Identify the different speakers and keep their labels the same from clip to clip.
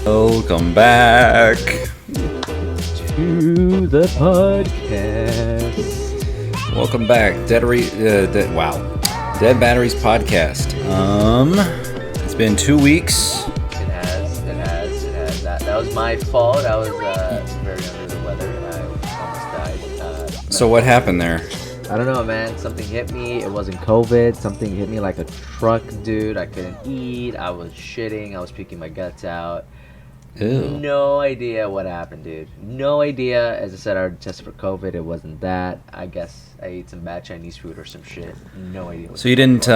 Speaker 1: Welcome back
Speaker 2: to the podcast.
Speaker 1: Welcome back, Dead Batteries podcast. It's been 2 weeks.
Speaker 2: It has. That was my fault. I was very under the weather. I almost died.
Speaker 1: So what happened there?
Speaker 2: I don't know, man. Something hit me. It wasn't COVID. Something hit me like a truck, dude. I couldn't eat. I was shitting. I was puking my guts out.
Speaker 1: Ew.
Speaker 2: No idea what happened, dude. No idea. As I said, I tested for COVID. It wasn't that. I guess I ate some bad Chinese food or some shit. No idea.
Speaker 1: So you didn't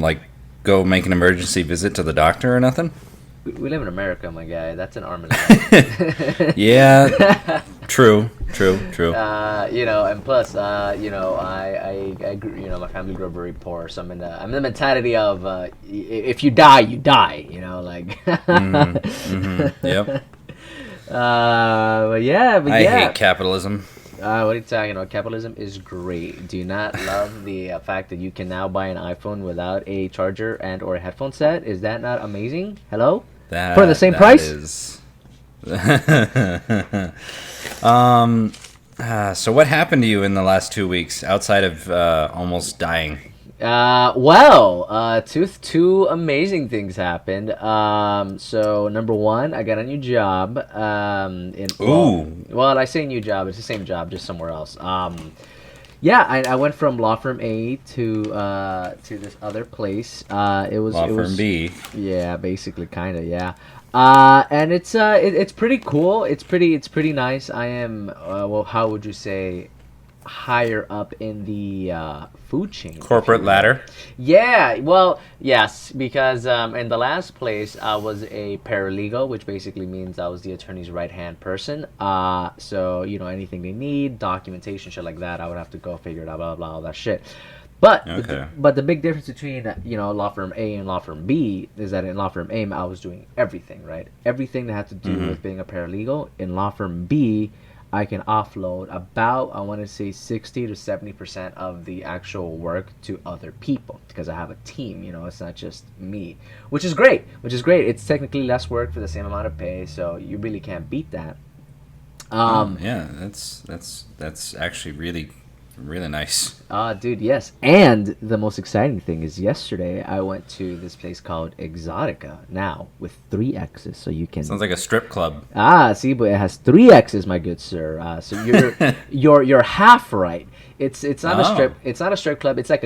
Speaker 1: like go make an emergency visit to the doctor or nothing?
Speaker 2: We live in America, my guy. That's an arm and a leg.
Speaker 1: Yeah. True.
Speaker 2: And plus, I grew, my family grew up very poor, so I'm in the mentality of if you die, you die. Like.
Speaker 1: Yep.
Speaker 2: But yeah.
Speaker 1: I hate capitalism.
Speaker 2: What are you talking about? Capitalism is great. Do you not love the fact that you can now buy an iPhone without a charger and or a headphone set? Is that not amazing? Hello? For the same price?
Speaker 1: So what happened to you in the last 2 weeks outside of almost dying?
Speaker 2: Two amazing things happened. So number one, I got a new job. Well, I say new job. It's the same job, just somewhere else. I went from law firm A to this other place. It was
Speaker 1: law firm B.
Speaker 2: Yeah, basically, kind of, yeah. And it's pretty cool. It's pretty nice. I am how would you say, higher up in the food chain,
Speaker 1: corporate ladder.
Speaker 2: Yeah, well, yes, because in the last place I was a paralegal, which basically means I was the attorney's right hand person. So anything they need, documentation, shit like that, I would have to go figure it out, blah blah, all that shit. But the big difference between law firm A and law firm B is that in law firm A I was doing everything, right? Everything that had to do with being a paralegal. In law firm B, I can offload about, I want to say, 60 to 70% of the actual work to other people because I have a team. It's not just me, which is great. It's technically less work for the same amount of pay, so you really can't beat that.
Speaker 1: Yeah, that's actually really nice.
Speaker 2: Dude, yes. And the most exciting thing is yesterday I went to this place called Exotica, now with 3 X's, so you can.
Speaker 1: Sounds like a strip club.
Speaker 2: See, but it has 3 X's, my good sir. So you're half right. It's not a strip. It's not a strip club. It's like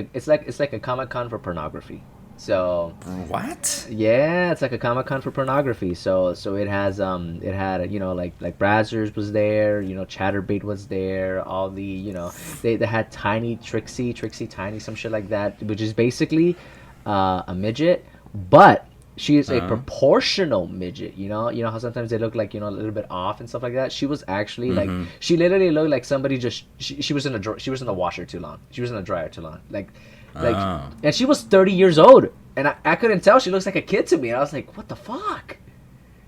Speaker 2: a Comic-Con for pornography. So
Speaker 1: what?
Speaker 2: Yeah, it's like a Comic-Con for pornography. So it has it had like Brazzers was there, Chatterbait was there, all the they had Tiny Trixie Tiny, some shit like that, which is basically a midget, but she is a proportional midget. You know how sometimes they look like a little bit off and stuff like that. She was actually like, she literally looked like somebody just she was in the washer too long. She was in the dryer too long. And she was 30 years old, and I couldn't tell. She looks like a kid to me. And I was like, what the fuck?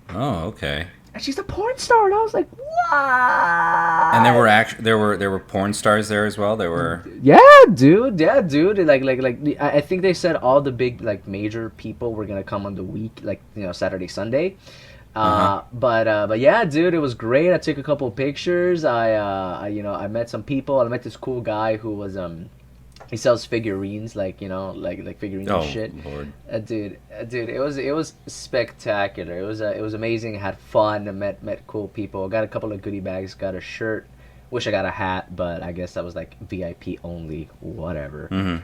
Speaker 1: Oh, okay.
Speaker 2: And she's a porn star, and I was like, what?
Speaker 1: And there were porn stars there as well. There were.
Speaker 2: Yeah, dude. Like I think they said all the big major people were gonna come on the week, Saturday, Sunday. But yeah, dude, it was great. I took a couple of pictures. I met some people. I met this cool guy who was he sells figurines, like figurines and shit.
Speaker 1: Lord.
Speaker 2: Dude, it was spectacular. It was amazing. I had fun. I met cool people. Got a couple of goodie bags. Got a shirt. Wish I got a hat, but I guess that was like VIP only. Whatever.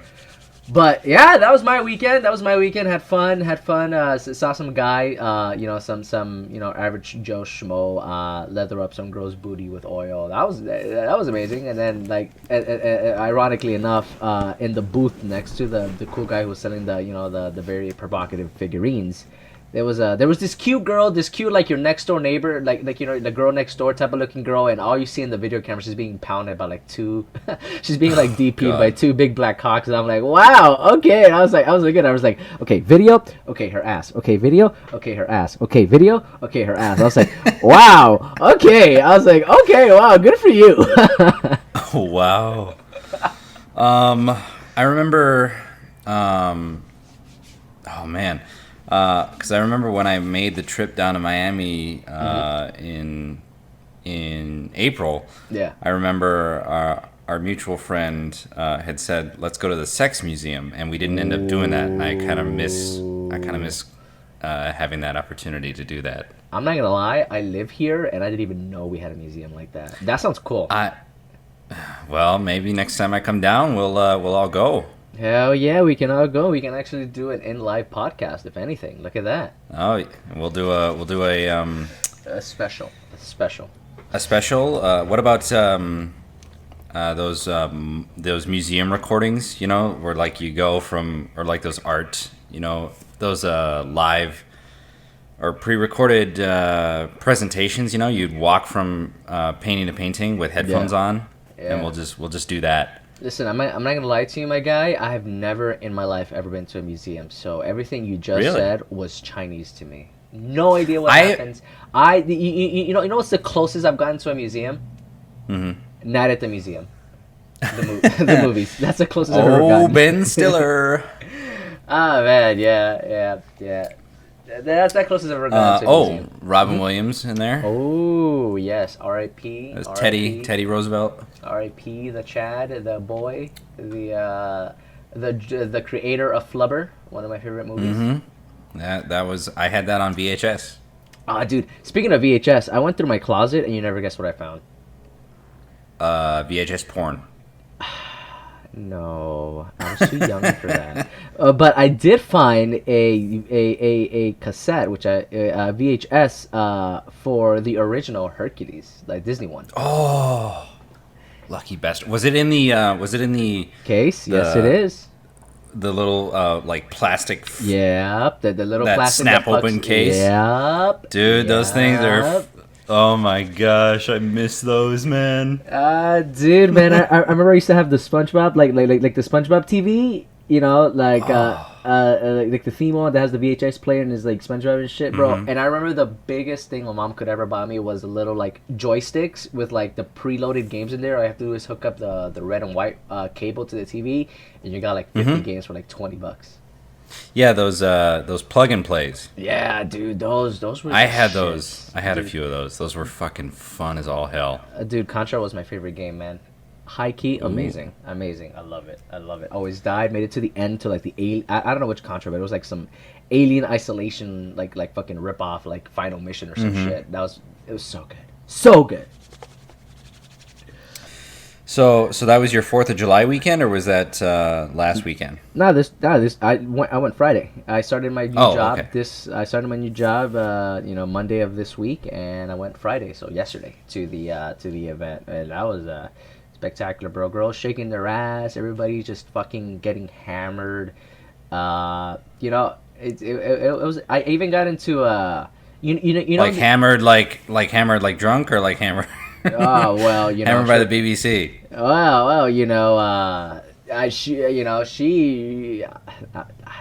Speaker 2: But yeah, that was my weekend. Had fun. Saw some guy, some average Joe schmo, leather up some girl's booty with oil. That was amazing. And then ironically enough, in the booth next to the cool guy who was selling the very provocative figurines, there was this cute girl, like your next door neighbor, the girl next door type of looking girl, and all you see in the video camera, she's being pounded by two, she's being DP'd by 2 big black cocks, and I'm like, wow, okay. And I was like, okay, video, okay, her ass, okay, video, okay, her ass, okay, video, okay, her ass. I was like, wow, okay. I was like, okay, wow, good for you.
Speaker 1: Oh, wow. I remember, oh man. Because I remember when I made the trip down to Miami in April.
Speaker 2: Yeah.
Speaker 1: I remember our mutual friend had said, "Let's go to the Sex Museum," and we didn't end up doing that. And I kind of miss having that opportunity to do that.
Speaker 2: I'm not gonna lie, I live here and I didn't even know we had a museum like that. That sounds cool.
Speaker 1: Well, maybe next time I come down, we'll all go.
Speaker 2: Hell yeah, we can all go. We can actually do an in live podcast, if anything. Look at that.
Speaker 1: Oh,
Speaker 2: A special. A special.
Speaker 1: a special. What about those museum recordings? You know, where like you go from, or like those art. You know, those live or pre-recorded presentations. You know, you'd walk from painting to painting with headphones on, and
Speaker 2: Yeah.
Speaker 1: we'll just do that.
Speaker 2: Listen, I'm not gonna lie to you, my guy. I have never in my life ever been to a museum, so everything you just
Speaker 1: Really?
Speaker 2: said was Chinese to me. No idea what
Speaker 1: I-
Speaker 2: happens. You know what's the closest I've gotten to a museum?
Speaker 1: Mm-hmm.
Speaker 2: Not at the museum. The movies. That's the closest I've ever
Speaker 1: Oh,
Speaker 2: gotten.
Speaker 1: Ben Stiller.
Speaker 2: Ah man, yeah. That's that closest I've ever gotten to a museum.
Speaker 1: Robin Williams in there.
Speaker 2: Oh yes, R.I.P.
Speaker 1: That's
Speaker 2: R.I.P..
Speaker 1: Teddy Roosevelt.
Speaker 2: R.I.P. the Chad, the boy, the creator of Flubber, one of my favorite movies.
Speaker 1: Mm-hmm. That was, I had that on VHS.
Speaker 2: Ah, dude. Speaking of VHS, I went through my closet and you never guess what I found.
Speaker 1: VHS porn.
Speaker 2: No, I was too young for that. But I did find a cassette, which VHS for the original Hercules, like Disney one.
Speaker 1: Oh, lucky bastard. Was it in the
Speaker 2: Case? Yes,
Speaker 1: The-
Speaker 2: it is.
Speaker 1: the little like plastic
Speaker 2: Yep, the little
Speaker 1: that
Speaker 2: plastic
Speaker 1: snap
Speaker 2: that pucks-
Speaker 1: open case?
Speaker 2: Yep,
Speaker 1: Dude, those things are
Speaker 2: yep.
Speaker 1: oh my gosh, I miss those, man.
Speaker 2: Dude, man, I remember I used to have the SpongeBob, like the SpongeBob TV, you know, like like the theme one that has the VHS player and is like SpongeBob and shit, bro.
Speaker 1: Mm-hmm.
Speaker 2: And I remember the biggest thing my mom could ever buy me was the little like joysticks with like the preloaded games in there. All I have to do is hook up the red and white cable to the TV, and you got like 50 games for like $20.
Speaker 1: Yeah, those plug and plays.
Speaker 2: Yeah, dude, those were.
Speaker 1: I
Speaker 2: the
Speaker 1: had
Speaker 2: shit.
Speaker 1: those. I had a
Speaker 2: Dude,
Speaker 1: few of those. Those were fucking fun as all hell.
Speaker 2: Dude, Contra was my favorite game, man. High key, amazing. I love it. Always died, made it to the end to like the I don't know which Contra, but it was like some Alien Isolation, like fucking rip off, like final mission or some shit. It was so good, so good.
Speaker 1: So that was your 4th of July weekend, or was that last weekend?
Speaker 2: I went Friday. I started my new
Speaker 1: Oh,
Speaker 2: job.
Speaker 1: okay.
Speaker 2: I started my new job, Monday of this week, and I went Friday, so yesterday to the event, and that was spectacular, bro. Girls shaking their ass, everybody just fucking getting hammered. It was. I even got into
Speaker 1: Like hammered, like hammered, like drunk, or like hammered.
Speaker 2: Oh well,
Speaker 1: Hammered by the BBC.
Speaker 2: Well, she,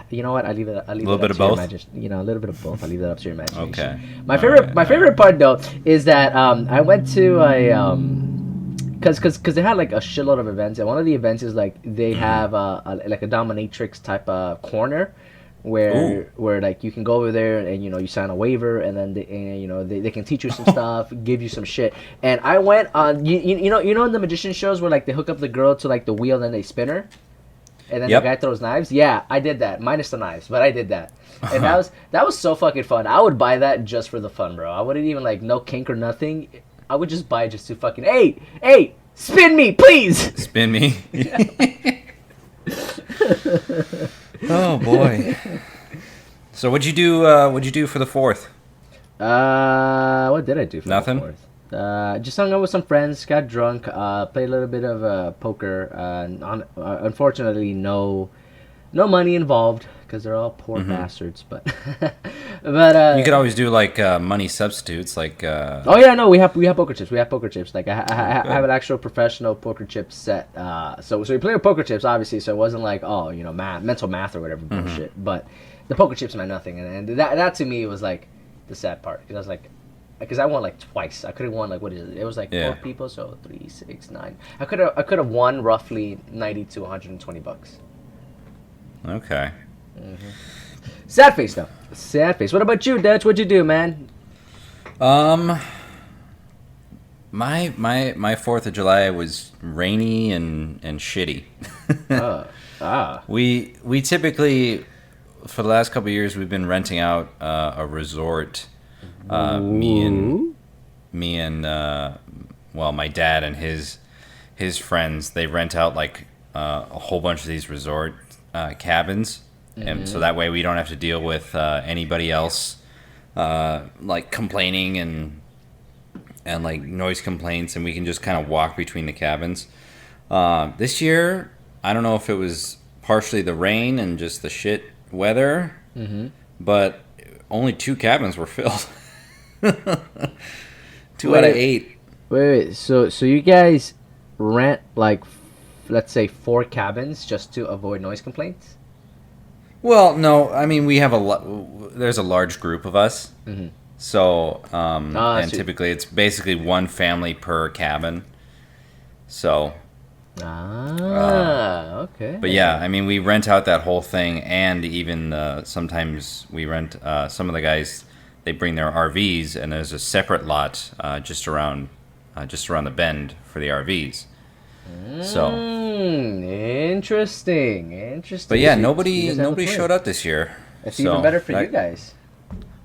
Speaker 2: you know what? I leave it. I leave
Speaker 1: A little
Speaker 2: it
Speaker 1: bit
Speaker 2: up
Speaker 1: of
Speaker 2: to your
Speaker 1: both?
Speaker 2: a little bit of both. I leave that up to your imagination.
Speaker 1: Okay.
Speaker 2: My
Speaker 1: All
Speaker 2: favorite
Speaker 1: right.
Speaker 2: part though is that I went to because they had like a shitload of events, and one of the events is like they have like a dominatrix type of corner. Where like you can go over there and you sign a waiver and then they can teach you some stuff, give you some shit. And I went on you know in the magician shows where like they hook up the girl to like the wheel and then they spin her, and then
Speaker 1: Yep.
Speaker 2: the guy throws knives. Yeah, I did that minus the knives, but I did that, and that was so fucking fun. I would buy that just for the fun, bro. I wouldn't even like no kink or nothing. I would just buy it just to fucking hey spin me please.
Speaker 1: Spin me. Oh boy. So what'd you do? What'd you do for the 4th?
Speaker 2: What did I do for
Speaker 1: Nothing?
Speaker 2: the 4th? Just hung out with some friends, got drunk, played a little bit of poker. Unfortunately, no money involved because they're all poor bastards. But
Speaker 1: You could always do like money substitutes, like.
Speaker 2: oh yeah, no, we have poker chips. We have poker chips. Like I have an actual professional poker chip set. So we play with poker chips, obviously. So it wasn't like mental math or whatever bullshit. But the poker chips meant nothing, and that to me was like the sad part because I was like. Because I won like twice. I could have won like what is it? It was like 12 people, so 3, 6, 9. I could have won roughly $90 to $120.
Speaker 1: Okay.
Speaker 2: Sad face though. Sad face. What about you, Dutch? What'd you do, man?
Speaker 1: Um, my Fourth of July was rainy and shitty.
Speaker 2: Uh, ah.
Speaker 1: We typically, for the last couple of years, we've been renting out a resort. Me and
Speaker 2: Ooh.
Speaker 1: well, my dad and his friends, they rent out like a whole bunch of these resort cabins, and so that way we don't have to deal with anybody else like complaining and like noise complaints, and we can just kind of walk between the cabins. This year, I don't know if it was partially the rain and just the shit weather, but only two cabins were filled. Two out of
Speaker 2: Wait,
Speaker 1: 8.
Speaker 2: wait. So you guys rent like, let's say 4 cabins just to avoid noise complaints?
Speaker 1: Well, no, I mean we have there's a large group of us, so and
Speaker 2: So
Speaker 1: typically it's basically one family per cabin. So,
Speaker 2: okay.
Speaker 1: but yeah, I mean we rent out that whole thing, and even sometimes we rent some of the guys. They bring their RVs, and there's a separate lot just around the bend for the RVs. So,
Speaker 2: Interesting. Interesting.
Speaker 1: but yeah,
Speaker 2: So you guys have a
Speaker 1: nobody
Speaker 2: plan.
Speaker 1: showed up this year.
Speaker 2: It's
Speaker 1: So
Speaker 2: even better for
Speaker 1: that-
Speaker 2: you guys.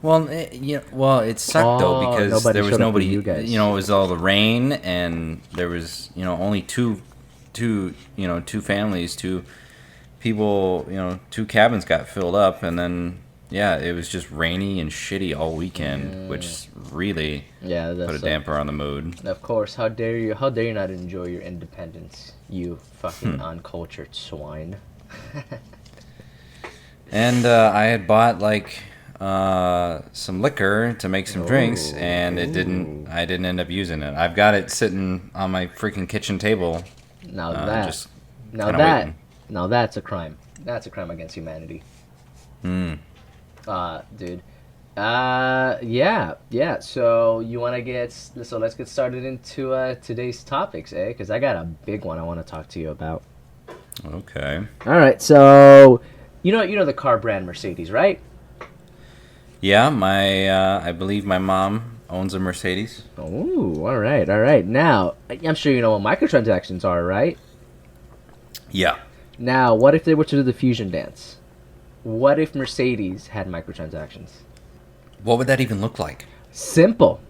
Speaker 1: Well, it sucked though
Speaker 2: Oh,
Speaker 1: because
Speaker 2: nobody
Speaker 1: there was
Speaker 2: showed up for
Speaker 1: nobody.
Speaker 2: you guys.
Speaker 1: It was all the rain, and there was only two families, two people. 2 cabins got filled up, and then it was just rainy and shitty all weekend, which really
Speaker 2: Yeah,
Speaker 1: put a
Speaker 2: that's
Speaker 1: damper on the mood.
Speaker 2: of course. How dare you? How dare you not enjoy your independence, you fucking uncultured swine.
Speaker 1: And I had bought like some liquor to make some drinks, and I didn't end up using it. I've got it sitting on my freaking kitchen table.
Speaker 2: Now
Speaker 1: Just
Speaker 2: now
Speaker 1: kinda
Speaker 2: that,
Speaker 1: waiting.
Speaker 2: now that's a crime. That's a crime against humanity. Dude. Yeah. So you want to let's get started into today's topics, eh? Because I got a big one I want to talk to you about.
Speaker 1: Okay.
Speaker 2: All right. So you know the car brand Mercedes, right?
Speaker 1: Yeah, I believe my mom owns a Mercedes.
Speaker 2: Oh, all right. Now, I'm sure you know what microtransactions are, right?
Speaker 1: Yeah.
Speaker 2: Now, what if they were to do the fusion dance? What if Mercedes had microtransactions?
Speaker 1: What would that even look like?
Speaker 2: Simple,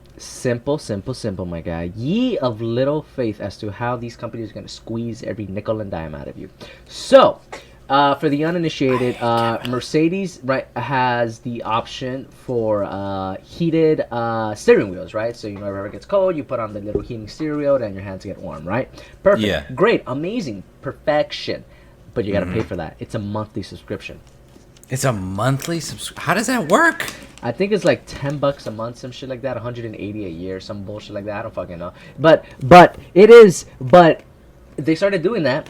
Speaker 2: my guy. Ye of little faith as to how these companies are going to squeeze every nickel and dime out of you. So, for the uninitiated, Mercedes has the option for heated steering wheels, right? So whenever it gets cold, you put on the little heating steering wheel, and your hands get warm, right? Perfect.
Speaker 1: Yeah.
Speaker 2: Great. Amazing. Perfection. But you got to pay for that. It's a monthly subscription.
Speaker 1: It's a monthly How does that work?
Speaker 2: I think it's like $10 a month, some shit like that, 180 a year, some bullshit like that. I don't fucking know. But it is. But they started doing that.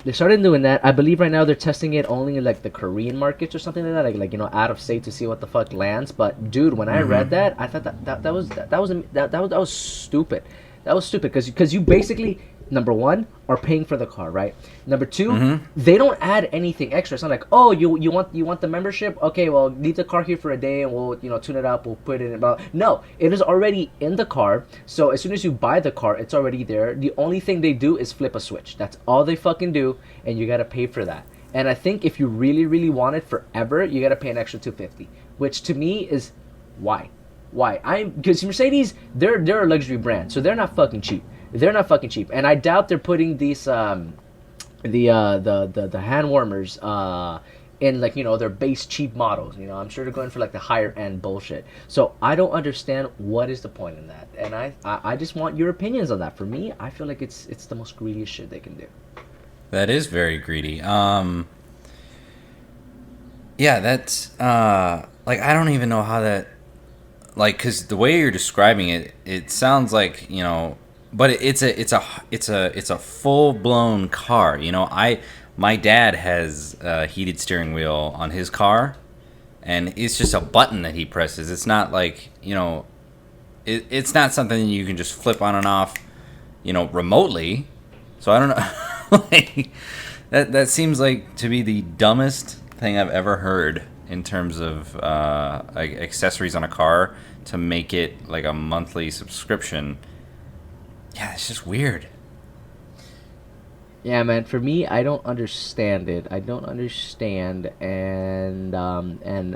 Speaker 2: I believe right now they're testing it only in like the Korean markets or something like that, like out of state to see what the fuck lands. But dude, when I read that, I thought that was stupid. That was stupid because you basically, number one, are paying for the car, right? Number two, they don't add anything extra. It's not like, oh, you want the membership? Okay, well, leave the car here for a day and we'll tune it up. We'll put it in. No, it is already in the car. So as soon as you buy the car, it's already there. The only thing they do is flip a switch. That's all they fucking do, and you gotta pay for that. And I think if you really, really want it forever, you gotta pay an extra $250, which to me is why. Because Mercedes, they're a luxury brand, so they're not fucking cheap. And I doubt they're putting these the hand warmers in like their base cheap models. I'm sure they're going for like the higher end bullshit. So I don't understand what is the point in that, and I just want your opinions on that. For me, I feel like it's the most greediest shit they can do.
Speaker 1: That is very greedy. Yeah, that's like I don't even know how that, like, because the way you're describing it, it sounds like but it's a full blown car. My dad has a heated steering wheel on his car, and it's just a button that he presses. It's not like it's not something you can just flip on and off, remotely. So I don't know. Like that seems like to be the dumbest thing I've ever heard in terms of like accessories on a car to make it like a monthly subscription. Yeah, it's just weird.
Speaker 2: Yeah, man. For me, I don't understand it. I don't understand, and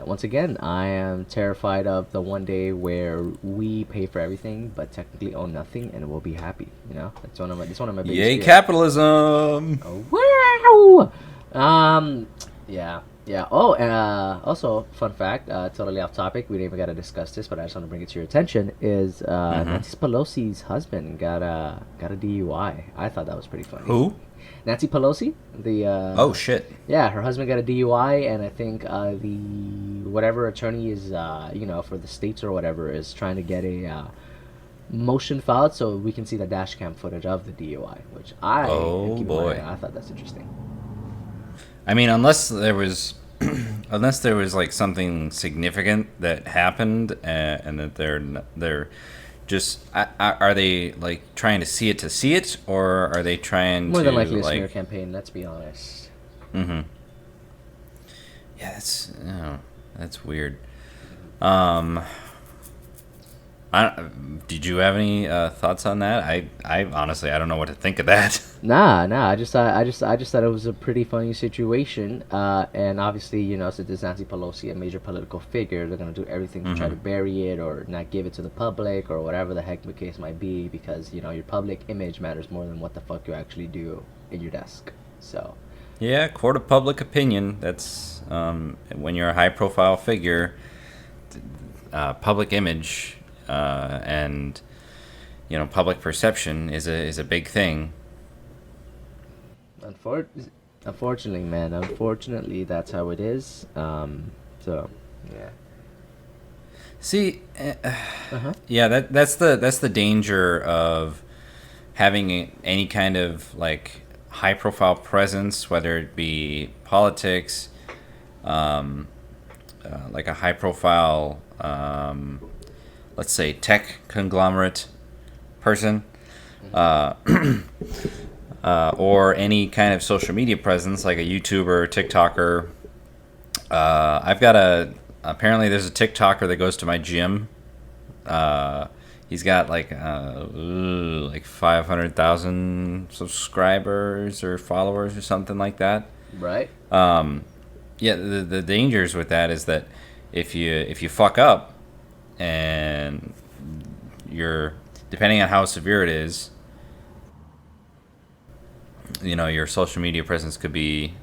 Speaker 2: once again, I am terrified of the one day where we pay for everything, but technically own nothing, and we'll be happy. You know, that's one of my biggest
Speaker 1: Yay,
Speaker 2: fears.
Speaker 1: capitalism!
Speaker 2: Oh, wow. Yeah, yeah. Oh, also, fun fact. Totally off topic. We didn't even gotta discuss this, but I just want to bring it to your attention. Is Nancy Pelosi's husband got a DUI? I thought that was pretty funny.
Speaker 1: Who?
Speaker 2: Nancy Pelosi, the
Speaker 1: Oh shit!
Speaker 2: yeah, her husband got a DUI, and I think the whatever attorney is for the states or whatever is trying to get a motion filed so we can see the dash cam footage of the DUI, which
Speaker 1: Oh, boy.
Speaker 2: I thought that's interesting.
Speaker 1: I mean, unless there was, unless there was like something significant that happened, and that they're just are they like trying to see it, or are they trying
Speaker 2: More
Speaker 1: to
Speaker 2: than likely a
Speaker 1: like?
Speaker 2: smear campaign. Let's be honest.
Speaker 1: Mm-hmm. Yeah, that's weird. Did you have any thoughts on that? I honestly I don't know what to think of that.
Speaker 2: Nah. I just thought it was a pretty funny situation. And obviously, since it's Nancy Pelosi, a major political figure, they're gonna do everything to try to bury it or not give it to the public or whatever the heck the case might be, because your public image matters more than what the fuck you actually do in your desk. So.
Speaker 1: Yeah, court of public opinion. That's when you're a high-profile figure, public image and public perception is a big thing.
Speaker 2: Unfortunately, man. Unfortunately, that's how it is. So, yeah.
Speaker 1: See,
Speaker 2: Uh-huh.
Speaker 1: yeah, that's the danger of having any kind of like high-profile presence, whether it be politics, like a high-profile, let's say, tech conglomerate person, or any kind of social media presence, like a YouTuber, TikToker. Apparently there's a TikToker that goes to my gym. He's got like 500,000 subscribers or followers or something like that.
Speaker 2: Right.
Speaker 1: Yeah, the dangers with that is that if you fuck up, and you're, depending on how severe it is, your social media presence could be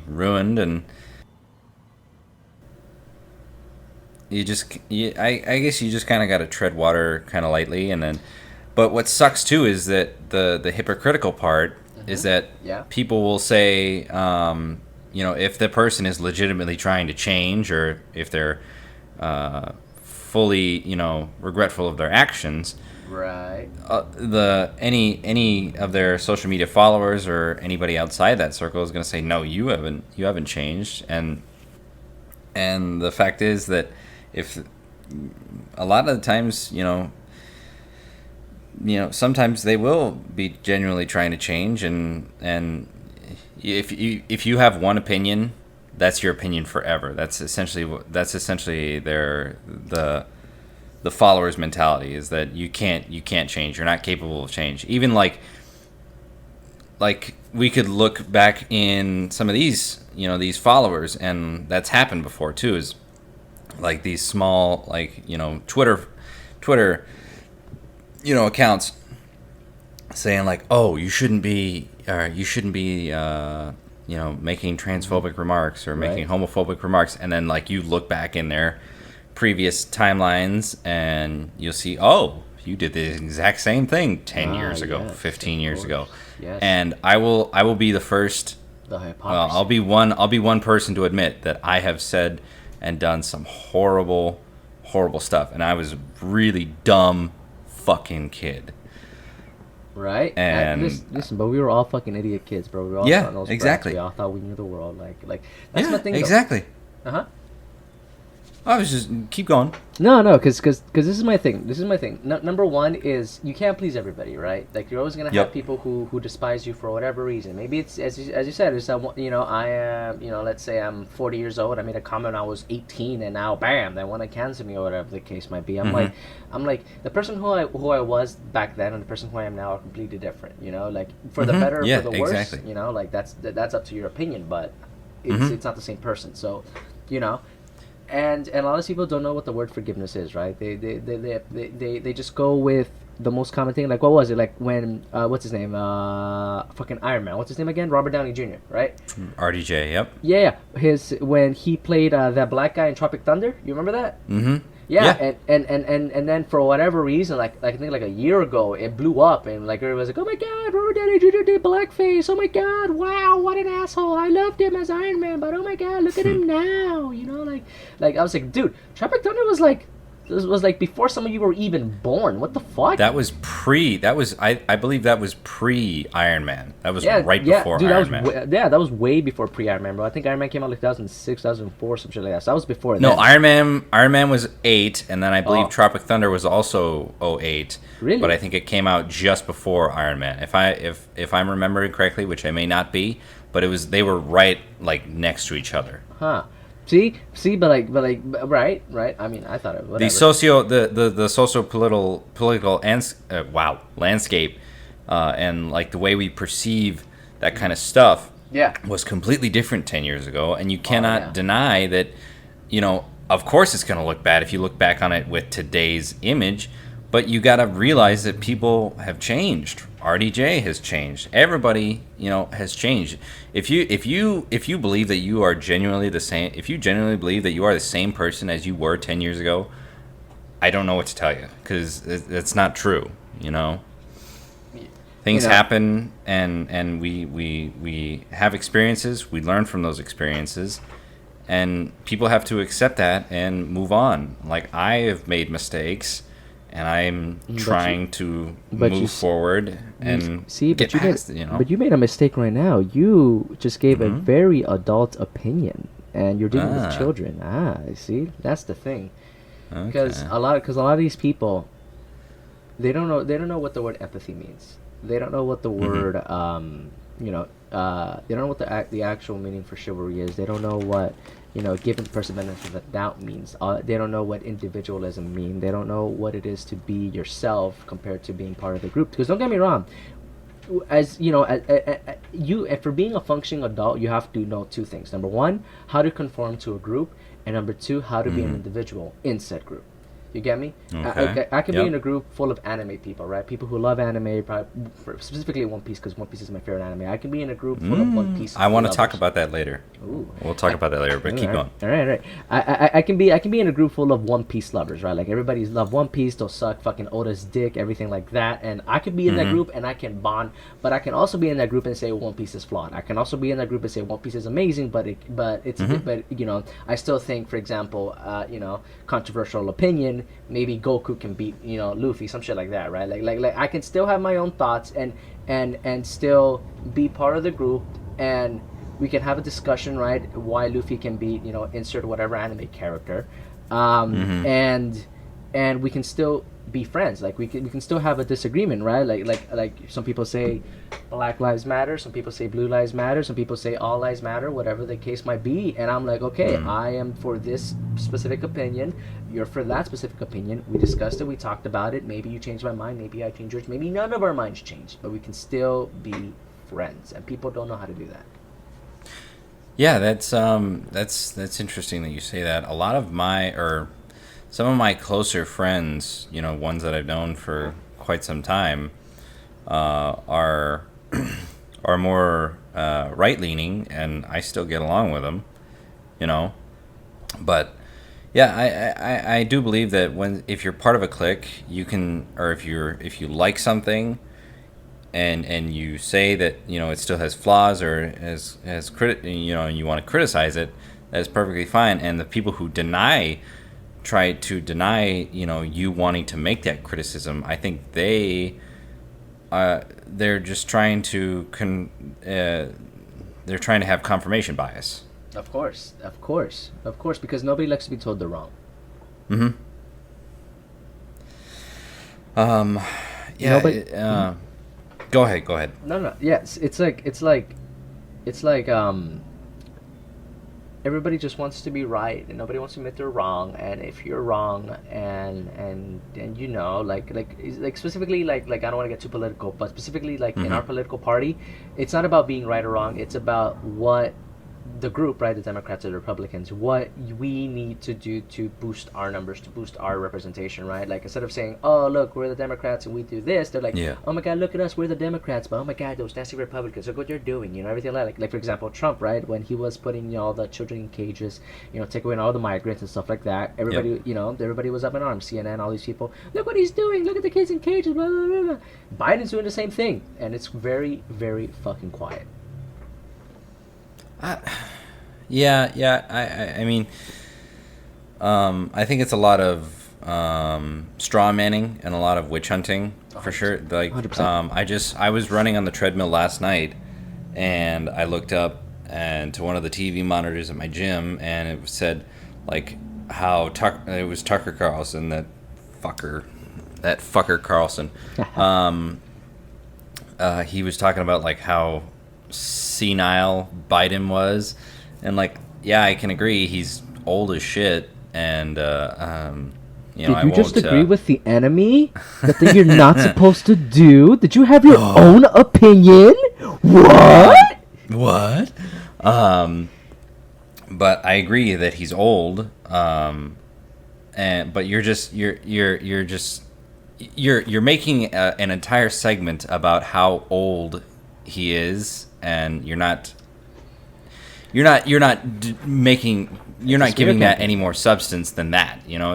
Speaker 1: ruined, and I guess you just kind of got to tread water kind of lightly, and then, but what sucks too is that the hypocritical part is that people will say, if the person is legitimately trying to change, or if they're fully, regretful of their actions,
Speaker 2: Right.
Speaker 1: Any of their social media followers or anybody outside that circle is going to say, no, you haven't changed, and the fact is that if a lot of the times, sometimes they will be genuinely trying to change, and if you have one opinion, that's your opinion forever. That's essentially the followers' mentality, is that you can't change. You're not capable of change. Even like we could look back in some of these these followers, and that's happened before too. Is like these small Twitter accounts saying like, oh, you shouldn't be making transphobic remarks or making homophobic remarks, and then like you look back in their previous timelines and you'll see, oh, you did the exact same thing 10 years ago, 15 years ago.
Speaker 2: Yes.
Speaker 1: And I will be the first.
Speaker 2: The hypocrisy.
Speaker 1: Well, I'll be one person to admit that I have said and done some horrible stuff, and I was a really dumb fucking kid.
Speaker 2: Right.
Speaker 1: And
Speaker 2: listen, but we were all fucking idiot kids, bro. We were all
Speaker 1: Yeah,
Speaker 2: on those
Speaker 1: exactly.
Speaker 2: brats. We all thought we knew the world. Like that's my thing.
Speaker 1: Exactly.
Speaker 2: Uh huh.
Speaker 1: I was just keep going.
Speaker 2: No, because this is my thing. This is my thing. Number one is you can't please everybody, right? Like you're always gonna have
Speaker 1: Yep.
Speaker 2: people who despise you for whatever reason. Maybe it's as you said, it's I am let's say I'm 40 years old. I made a comment when I was 18, and now bam, they want to cancel me or whatever the case might be. I'm like the person who I was back then and the person who I am now are completely different. Like for the better, or
Speaker 1: Yeah,
Speaker 2: for the worse.
Speaker 1: exactly.
Speaker 2: Like that's up to your opinion, but
Speaker 1: Mm-hmm.
Speaker 2: it's not the same person. So, you know and a lot of people don't know what the word forgiveness is, right? They just go with the most common thing. Like what was it? Like when what's his name? Fucking Iron Man. What's his name again? Robert Downey Jr. Right?
Speaker 1: RDJ. Yep.
Speaker 2: Yeah. His when he played that black guy in Tropic Thunder. You remember that?
Speaker 1: Mm-hmm.
Speaker 2: Yeah, and then for whatever reason, like I think like a year ago, it blew up, and like everybody was like, "Oh my God, Robert Downey Jr. did blackface! Oh my God, wow, what an asshole! I loved him as Iron Man, but oh my God, look at him now!" Like I was like, dude, Tropic Thunder was like this was like before some of you were even born. What the fuck?
Speaker 1: That was pre. That was I believe that was pre Iron Man. That was
Speaker 2: Yeah,
Speaker 1: right
Speaker 2: yeah,
Speaker 1: before
Speaker 2: dude,
Speaker 1: Iron Man.
Speaker 2: that was way before pre Iron Man, bro. I think Iron Man came out like 2006, 2004, some shit like that. So that was before
Speaker 1: No,
Speaker 2: that.
Speaker 1: Iron Man was 8, and then I believe
Speaker 2: Oh.
Speaker 1: Tropic Thunder was also '08.
Speaker 2: Really?
Speaker 1: But I think it came out just before Iron Man. If I'm remembering correctly, which I may not be, but they were right like next to each other.
Speaker 2: Huh? See, right. I mean, I thought it. Whatever.
Speaker 1: The socio political landscape, and like the way we perceive that kind of stuff
Speaker 2: Yeah.
Speaker 1: was completely different 10 years ago, and you cannot
Speaker 2: yeah.
Speaker 1: deny that, of course it's going to look bad if you look back on it with today's image, but you got to realize that people have changed. RDJ has changed. Everybody, has changed. If you believe that you are genuinely the same, if you genuinely believe that you are the same person as you were 10 years ago, I don't know what to tell you, because it's not true, Things happen, and we have experiences. We learn from those experiences, and people have to accept that and move on. Like, I have made mistakes, and I'm trying to move forward and get past it.
Speaker 2: But you made a mistake right now. You just gave
Speaker 1: Mm-hmm.
Speaker 2: a very adult opinion, and you're dealing with
Speaker 1: Ah.
Speaker 2: children. See, that's the thing.
Speaker 1: Okay.
Speaker 2: Because a lot of these people, they don't know what the word empathy means. They don't know what the word they don't know what the actual meaning for chivalry is. They don't know what giving the person benefit of the doubt means. They don't know what individualism means. They don't know what it is to be yourself compared to being part of the group. Because don't get me wrong, as you know, for being a functioning adult, you have to know two things. Number one, how to conform to a group, and number two, how to be an individual in said group. You get me?
Speaker 1: Okay.
Speaker 2: I can be
Speaker 1: Yep.
Speaker 2: in a group full of anime people, right? People who love anime, specifically One Piece, because One Piece is my favorite anime. I can be in a group full of One Piece.
Speaker 1: I want to talk
Speaker 2: lovers.
Speaker 1: about that later.
Speaker 2: Ooh.
Speaker 1: We'll talk about that later, but keep going.
Speaker 2: All right. I can be in a group full of One Piece lovers, right? Like everybody's love One Piece, they'll suck fucking Oda's dick, everything like that. And I could be in that group and I can bond, but I can also be in that group and say One Piece is flawed. I can also be in that group and say One Piece is amazing, but I still think, for example, controversial opinion, maybe Goku can beat Luffy, some shit like that, right? Like I can still have my own thoughts and still be part of the group, and we can have a discussion, right? Why Luffy can beat insert whatever anime character, and we can still be friends. Like we can still have a disagreement, right? Like some people say Black Lives Matter, some people say Blue Lives Matter, some people say All Lives Matter, whatever the case might be. And I'm like, okay, I am for this specific opinion, you're for that specific opinion. We discussed it, we talked about it. Maybe you changed my mind, maybe I changed yours, maybe none of our minds changed, but we can still be friends. And people don't know how to do that.
Speaker 1: Yeah, that's interesting that you say that. A lot of some of my closer friends, ones that I've known for quite some time, are more right leaning, and I still get along with them, But yeah, I do believe that if you're part of a clique, you can, or if you like something, and you say that it still has flaws or and you want to criticize it, that's perfectly fine. And the people who try to deny you wanting to make that criticism, I think they're just trying to they're trying to have confirmation bias.
Speaker 2: Of course, of course, of course, because nobody likes to be told they're wrong.
Speaker 1: Mm-hmm. Um, yeah.
Speaker 2: Nobody.
Speaker 1: Go ahead. Go ahead.
Speaker 2: No, no. Yes, it's like everybody just wants to be right and nobody wants to admit they're wrong, and if you're wrong and you know, like specifically, like I don't want to get too political, but specifically like in
Speaker 1: Mm-hmm.
Speaker 2: our political party, it's not about being right or wrong, it's about what the group, right, the Democrats or the Republicans, what we need to do to boost our numbers, to boost our representation, right? Like instead of saying, "Oh, look, we're the Democrats and we do this," they're like,
Speaker 1: Yeah.
Speaker 2: "Oh my God, look at us, we're the Democrats, but oh my God, those nasty Republicans, look what they're doing," you know, everything like for example, Trump, right, when he was putting, you know, all the children in cages, you know, take away all the migrants and stuff like that.
Speaker 1: Yep.
Speaker 2: Everybody, you know, everybody was up in arms. CNN, all these people, look what he's doing, look at the kids in cages, blah blah blah. Biden's doing the same thing, and it's very, very fucking quiet.
Speaker 1: Yeah. Yeah. I mean, I think it's a lot of straw manning and a lot of witch hunting for sure. Like,
Speaker 2: 100%.
Speaker 1: I was running on the treadmill last night, and I looked up and to one of the TV monitors at my gym, and it said like how it was Tucker Carlson, fucker, that fucker Carlson. He was talking about like how senile Biden was, and like, yeah, I can agree, he's old as shit, and you know,
Speaker 2: Did
Speaker 1: I
Speaker 2: you
Speaker 1: won't.
Speaker 2: just agree with the enemy? That thing you're not supposed to do? Did you have your own opinion? What?
Speaker 1: What? But I agree that he's old. And but you're making an entire segment about how old he is, and you're not giving that any more substance than that. You know,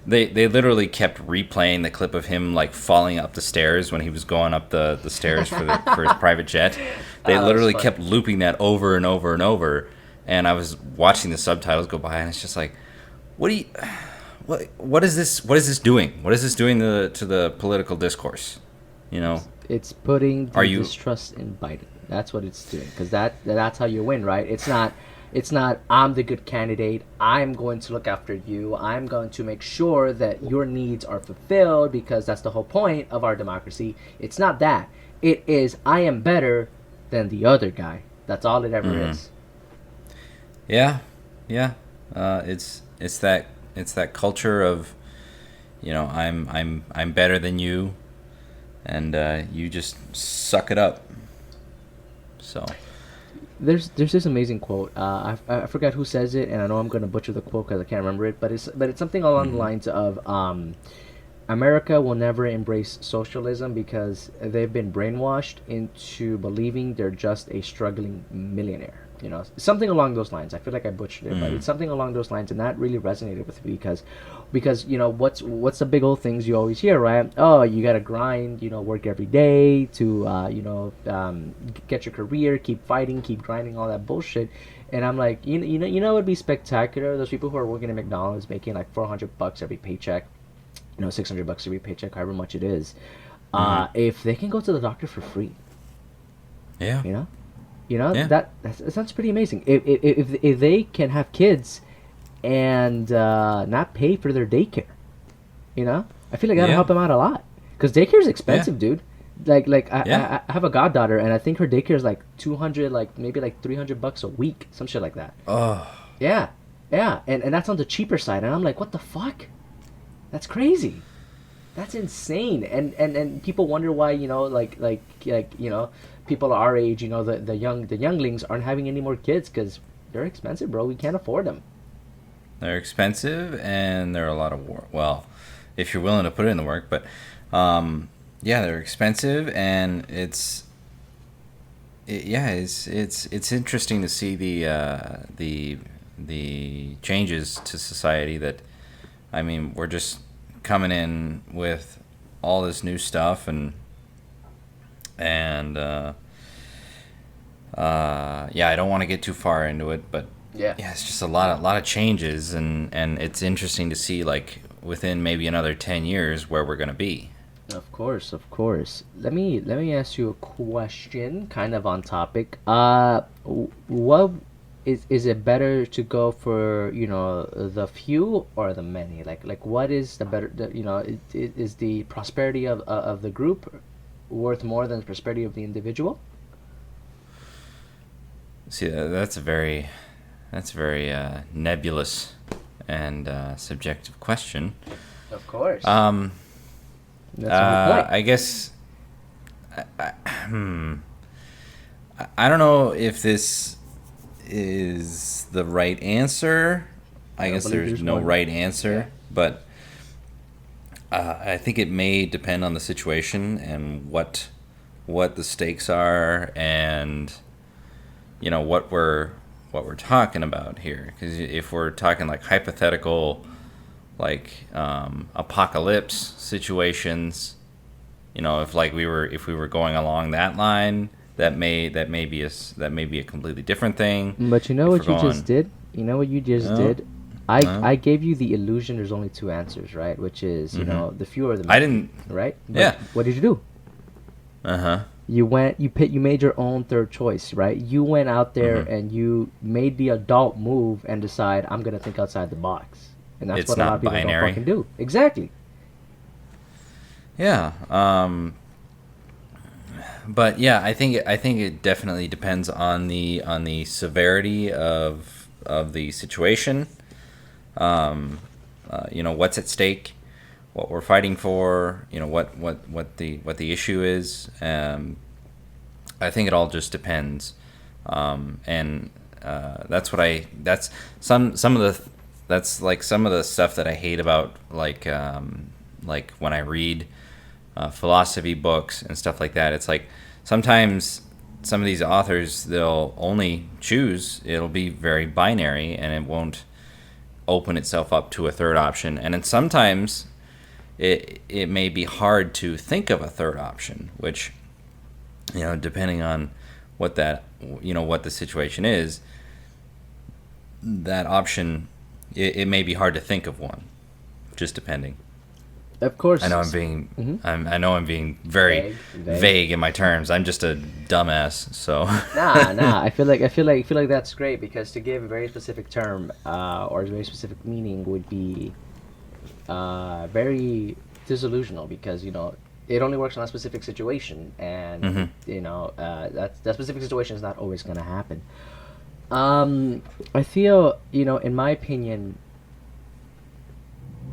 Speaker 1: they literally kept replaying the clip of him like falling up the stairs when he was going up the stairs for his private jet. They literally kept looping that over and over and over, and I was watching the subtitles go by, and it's just like, what is this doing? What is this doing to the political discourse? You know,
Speaker 2: It's putting
Speaker 1: Are
Speaker 2: the
Speaker 1: you-
Speaker 2: distrust in Biden. That's what it's doing, because that's how you win, right? It's not I'm the good candidate. I'm going to look after you. I'm going to make sure that your needs are fulfilled, because that's the whole point of our democracy. It's not that. It is I am better than the other guy. That's all it ever is.
Speaker 1: yeah, yeah. It's that culture of, you know, I'm better than you, and you just suck it up. So
Speaker 2: There's this amazing quote. I forgot who says it, and I know I'm gonna butcher the quote because I can't remember it. But it's something along the lines of America will never embrace socialism because they've been brainwashed into believing they're just a struggling millionaire. You know, something along those lines. I feel like I butchered it, but it's something along those lines, and that really resonated with me because you know what's the big old things you always hear, right? Oh, you gotta grind, you know, work every day to get your career, keep fighting, keep grinding, all that bullshit. And I'm like, you know, it would be spectacular. Those people who are working at McDonald's making like $400 every paycheck, you know, $600 every paycheck, however much it is. If they can go to the doctor for free,
Speaker 1: yeah,
Speaker 2: you know
Speaker 1: Yeah.
Speaker 2: that sounds pretty amazing. If they can have kids and not pay for their daycare, you know, I feel like that'll
Speaker 1: Yeah.
Speaker 2: help them out a lot. Because daycare is expensive, dude. Like
Speaker 1: Yeah.
Speaker 2: I have a goddaughter, and I think her daycare is like 200, like maybe like $300 a week, some shit like that.
Speaker 1: Oh,
Speaker 2: Yeah, yeah, and that's on the cheaper side, and I'm like, what the fuck? That's crazy. That's insane. And people wonder why, you know, like you know, people our age, you know, the younglings aren't having any more kids because they're expensive, bro. We can't afford them.
Speaker 1: they're expensive, and they're a lot of work. Well, if you're willing to put in the work, but yeah, they're expensive, and it's interesting to see the changes to society. That, I mean, we're just coming in with all this new stuff, and yeah, I don't want to get too far into it, but
Speaker 2: Yeah.
Speaker 1: yeah, it's just a lot of changes, and it's interesting to see, like, within maybe another 10 years where we're gonna be.
Speaker 2: Of course, of course. Let me ask you a question, kind of on topic. What is it better to go for, the few or the many? Like what is the better, is the prosperity of the group worth more than the prosperity of the individual?
Speaker 1: See, that's a very nebulous and subjective question.
Speaker 2: Of course.
Speaker 1: Um,
Speaker 2: That's the whole point.
Speaker 1: I guess I don't know if this is the right answer. I
Speaker 2: I
Speaker 1: guess
Speaker 2: believe
Speaker 1: there's
Speaker 2: there's
Speaker 1: no
Speaker 2: one.
Speaker 1: right
Speaker 2: Yeah.
Speaker 1: answer, but I think it may depend on the situation and what the stakes are, and what we're talking about here. Because if we're talking like hypothetical, like apocalypse situations, if we were going along that line, that may be a completely different thing.
Speaker 2: But you know
Speaker 1: If we're
Speaker 2: what you just
Speaker 1: going,
Speaker 2: did? You know what you just
Speaker 1: no,
Speaker 2: did? I
Speaker 1: no,
Speaker 2: I gave you the illusion there's only two answers, right? Which is,
Speaker 1: mm-hmm.
Speaker 2: the few or the
Speaker 1: I
Speaker 2: many,
Speaker 1: didn't.
Speaker 2: right? But
Speaker 1: Yeah.
Speaker 2: what did you do?
Speaker 1: Uh huh.
Speaker 2: You made your own third choice, right? You went out there
Speaker 1: Mm-hmm.
Speaker 2: and you made the adult move and decide I'm gonna think outside the box, and that's
Speaker 1: It's
Speaker 2: what a lot
Speaker 1: not
Speaker 2: of people don't
Speaker 1: binary.
Speaker 2: fucking do. Exactly.
Speaker 1: Yeah. But yeah, I think it definitely depends on the severity of the situation. What's at stake, what we're fighting for. What the issue is. I think it all just depends. And that's some of the that's like some of the stuff that I hate about like when I read philosophy books and stuff like that. It's like sometimes some of these authors, they'll only choose, it'll be very binary and it won't open itself up to a third option. And then sometimes it may be hard to think of a third option, which, depending on what the situation is, that option, it may be hard to think of one, just depending.
Speaker 2: Of
Speaker 1: I know I'm
Speaker 2: course.
Speaker 1: being
Speaker 2: Hmm.
Speaker 1: I know I'm being very
Speaker 2: Vague.
Speaker 1: vague in my terms. I'm just a dumbass. So
Speaker 2: Nah. I feel like that's great because to give a very specific term, or a very specific meaning would be very disillusional because it only works on a specific situation, and
Speaker 1: hmm
Speaker 2: that specific situation is not always going to happen. I feel, in my opinion,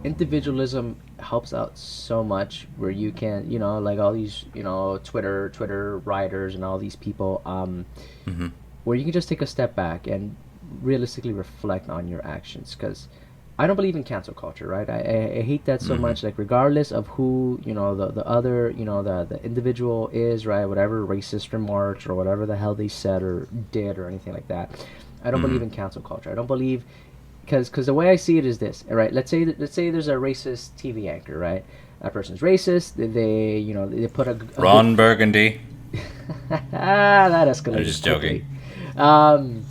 Speaker 2: individualism helps out so much where you can, like all these, Twitter writers and all these people,
Speaker 1: hmm
Speaker 2: where you can just take a step back and realistically reflect on your actions. Because I don't believe in cancel culture, right? I hate that so
Speaker 1: hmm
Speaker 2: much. Like, regardless of who, the other, the individual is, right? Whatever racist remarks or whatever the hell they said or did or anything like that. I don't believe
Speaker 1: hmm
Speaker 2: in cancel culture. I don't believe, because the way I see it is this, all right? Let's say there's a racist TV anchor, right? That person's racist. They put a good.
Speaker 1: Ron Burgundy.
Speaker 2: That
Speaker 1: I'm
Speaker 2: escalated
Speaker 1: just
Speaker 2: quickly.
Speaker 1: joking.
Speaker 2: Um,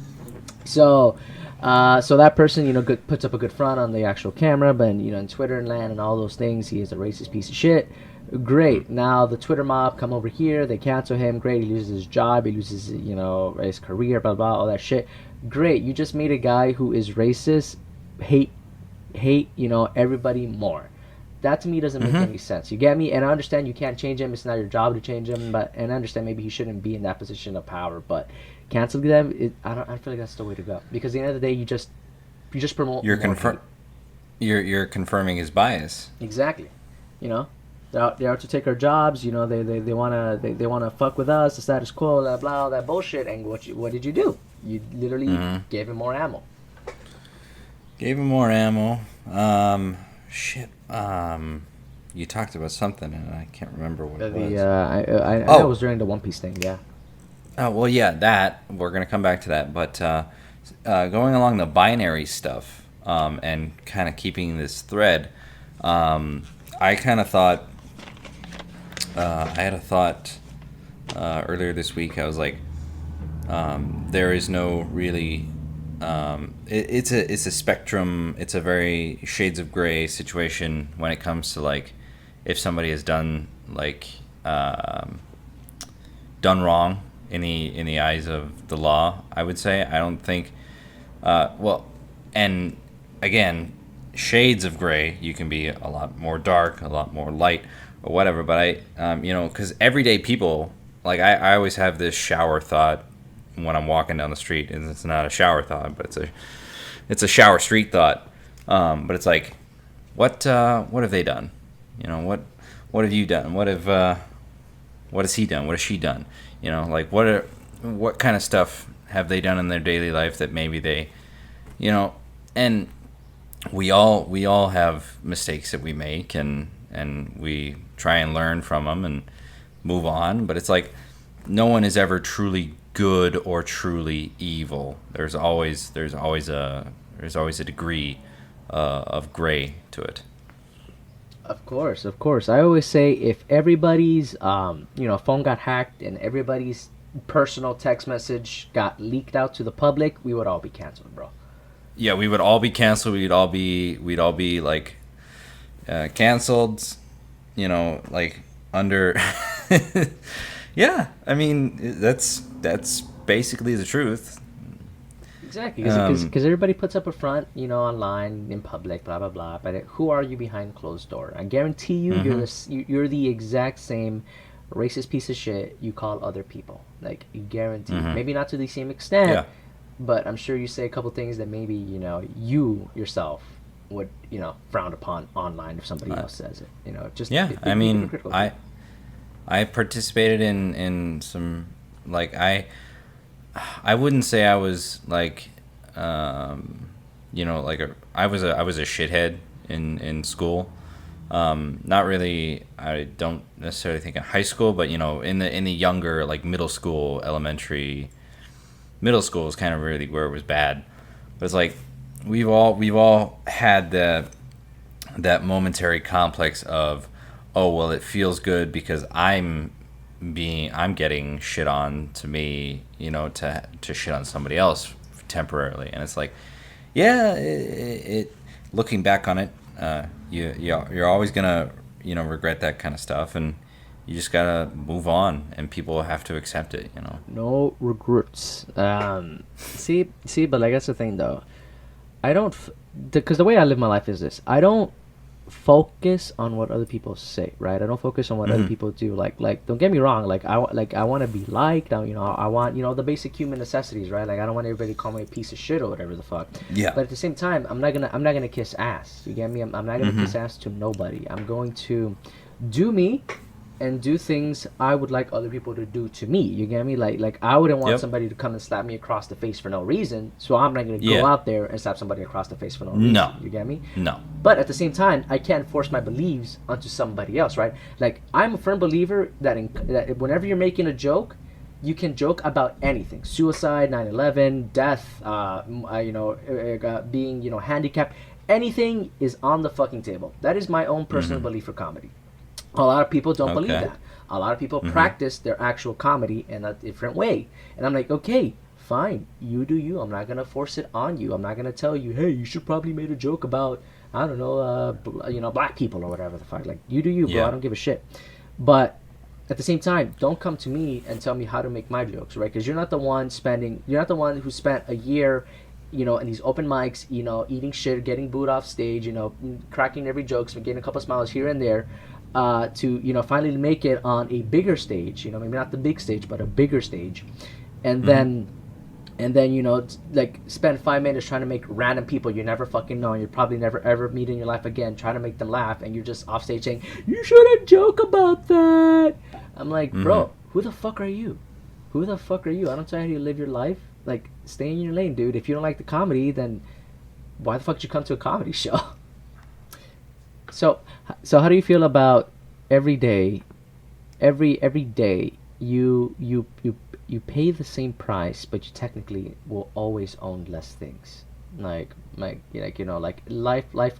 Speaker 2: so, so that person, puts up a good front on the actual camera, but in Twitter and land and all those things, he is a racist piece of shit. Great. Now the Twitter mob come over here, they cancel him. Great. He loses his job. He loses, his career. Blah blah. All that shit. Great. You just made a guy who is racist hate everybody more. That to me doesn't make
Speaker 1: hmm
Speaker 2: any sense. You get me? And I understand you can't change him. It's not your job to change him. And I understand maybe he shouldn't be in that position of power. But canceling them, I feel like that's the way to go. Because at the end of the day, you just promote
Speaker 1: You're
Speaker 2: more hate.
Speaker 1: you're confirming his bias.
Speaker 2: Exactly. You know, they're out to take our jobs. They wanna fuck with us, the status quo, blah blah, all that bullshit. And what did you do? You literally
Speaker 1: hmm
Speaker 2: gave him more ammo.
Speaker 1: Gave him more ammo. Shit. You talked about something and I can't remember what it
Speaker 2: The
Speaker 1: was.
Speaker 2: I know it
Speaker 1: Oh,
Speaker 2: was during the One Piece thing. Yeah.
Speaker 1: oh, well, yeah, that we're gonna come back to that, but going along the binary stuff, and kind of keeping this thread, I kind of thought, I had a thought earlier this week. I was like, there is no really, it's a spectrum. It's a very shades of gray situation when it comes to like if somebody has done like done wrong in the eyes of the law. I would say I don't think Well, and again, shades of gray. You can be a lot more dark, a lot more light, or whatever. But because everyday people, like I always have this shower thought when I'm walking down the street, and it's not a shower thought, but it's a shower street thought. But it's like, what have they done? What have you done? What has he done? What has she done? Like what kind of stuff have they done in their daily life that maybe they, and we all have mistakes that we make, and we try and learn from them and move on. But it's like no one is ever truly good or truly evil. There's always a degree of gray to it.
Speaker 2: Of course, of course. I always say if everybody's phone got hacked and everybody's personal text message got leaked out to the public, we would all be canceled, bro.
Speaker 1: Yeah, we would all be canceled. We'd all be like canceled. Like under. Yeah, I mean that's basically the truth.
Speaker 2: Exactly, because
Speaker 1: Um,
Speaker 2: everybody puts up a front, online in public, blah blah blah. But who are you behind closed door? I guarantee you,
Speaker 1: mhm,
Speaker 2: you're the exact same racist piece of shit you call other people. Like you guarantee,
Speaker 1: mhm.
Speaker 2: maybe not to the same extent,
Speaker 1: Yeah,
Speaker 2: but I'm sure you say a couple things that maybe you yourself would frown upon online if somebody
Speaker 1: uh,
Speaker 2: else says it. Just
Speaker 1: yeah. I
Speaker 2: be
Speaker 1: mean,
Speaker 2: hypocritical.
Speaker 1: I participated in some, like I wouldn't say I was like like I was a shithead in school. Not really. I don't necessarily think in high school, but in the younger, like middle school, elementary, middle school was kind of really where it was bad. But it's like we've all had that momentary complex of, oh well, it feels good because I'm getting shit on to me, to shit on somebody else temporarily. And it's like, yeah, it looking back on it, you're always gonna regret that kind of stuff, and you just gotta move on, and people have to accept it.
Speaker 2: No regrets. See, but like that's the thing though. I don't, because the way I live my life is this. I don't focus on what other people say, right? I don't focus on what other
Speaker 1: Hmm.
Speaker 2: people do. Like don't get me wrong. I want to be liked. I want the basic human necessities, right? Like I don't want everybody to call me a piece of shit or whatever the fuck.
Speaker 1: Yeah.
Speaker 2: But at the same time, I'm not gonna kiss ass. You get me? I'm not gonna
Speaker 1: Hmm.
Speaker 2: kiss ass to nobody. I'm going to do me and do things I would like other people to do to me. You get me? Like I wouldn't want
Speaker 1: Yep.
Speaker 2: somebody to come and slap me across the face for no reason. So I'm not gonna go
Speaker 1: Yeah.
Speaker 2: out there and slap somebody across the face for no reason.
Speaker 1: No.
Speaker 2: You get me?
Speaker 1: No.
Speaker 2: But at the same time, I can't force my beliefs onto somebody else, right? Like I'm a firm believer that whenever you're making a joke, you can joke about anything: suicide, 9/11, death, being handicapped. Anything is on the fucking table. That is my own personal
Speaker 1: Hmm.
Speaker 2: belief for comedy. A lot of people don't believe
Speaker 1: Okay.
Speaker 2: that. A lot of people
Speaker 1: Hmm.
Speaker 2: practice their actual comedy in a different way. And I'm like, okay, fine, you do you. I'm not gonna force it on you. I'm not gonna tell you, hey, you should probably made a joke about, I don't know, black people or whatever the fuck. Like, you do you, bro.
Speaker 1: Yeah.
Speaker 2: I don't give a shit. But at the same time, don't come to me and tell me how to make my jokes, right? Because you're not the one who spent a year, in these open mics, eating shit, getting booed off stage, cracking every joke, getting a couple smiles here and there, to finally make it on a bigger stage. Maybe not the big stage, but a bigger stage, and
Speaker 1: Hmm.
Speaker 2: then like spend 5 minutes trying to make random people you never fucking know and you probably never ever meet in your life again, trying to make them laugh, and you're just off stage saying you shouldn't joke about that. I'm like,
Speaker 1: Hmm.
Speaker 2: bro, who the fuck are you? Who the fuck are you? I don't tell you how to live your life. Like, stay in your lane, dude. If you don't like the comedy, then why the fuck did you come to a comedy show? So, how do you feel about every day, every day you pay the same price, but you technically will always own less things. Like life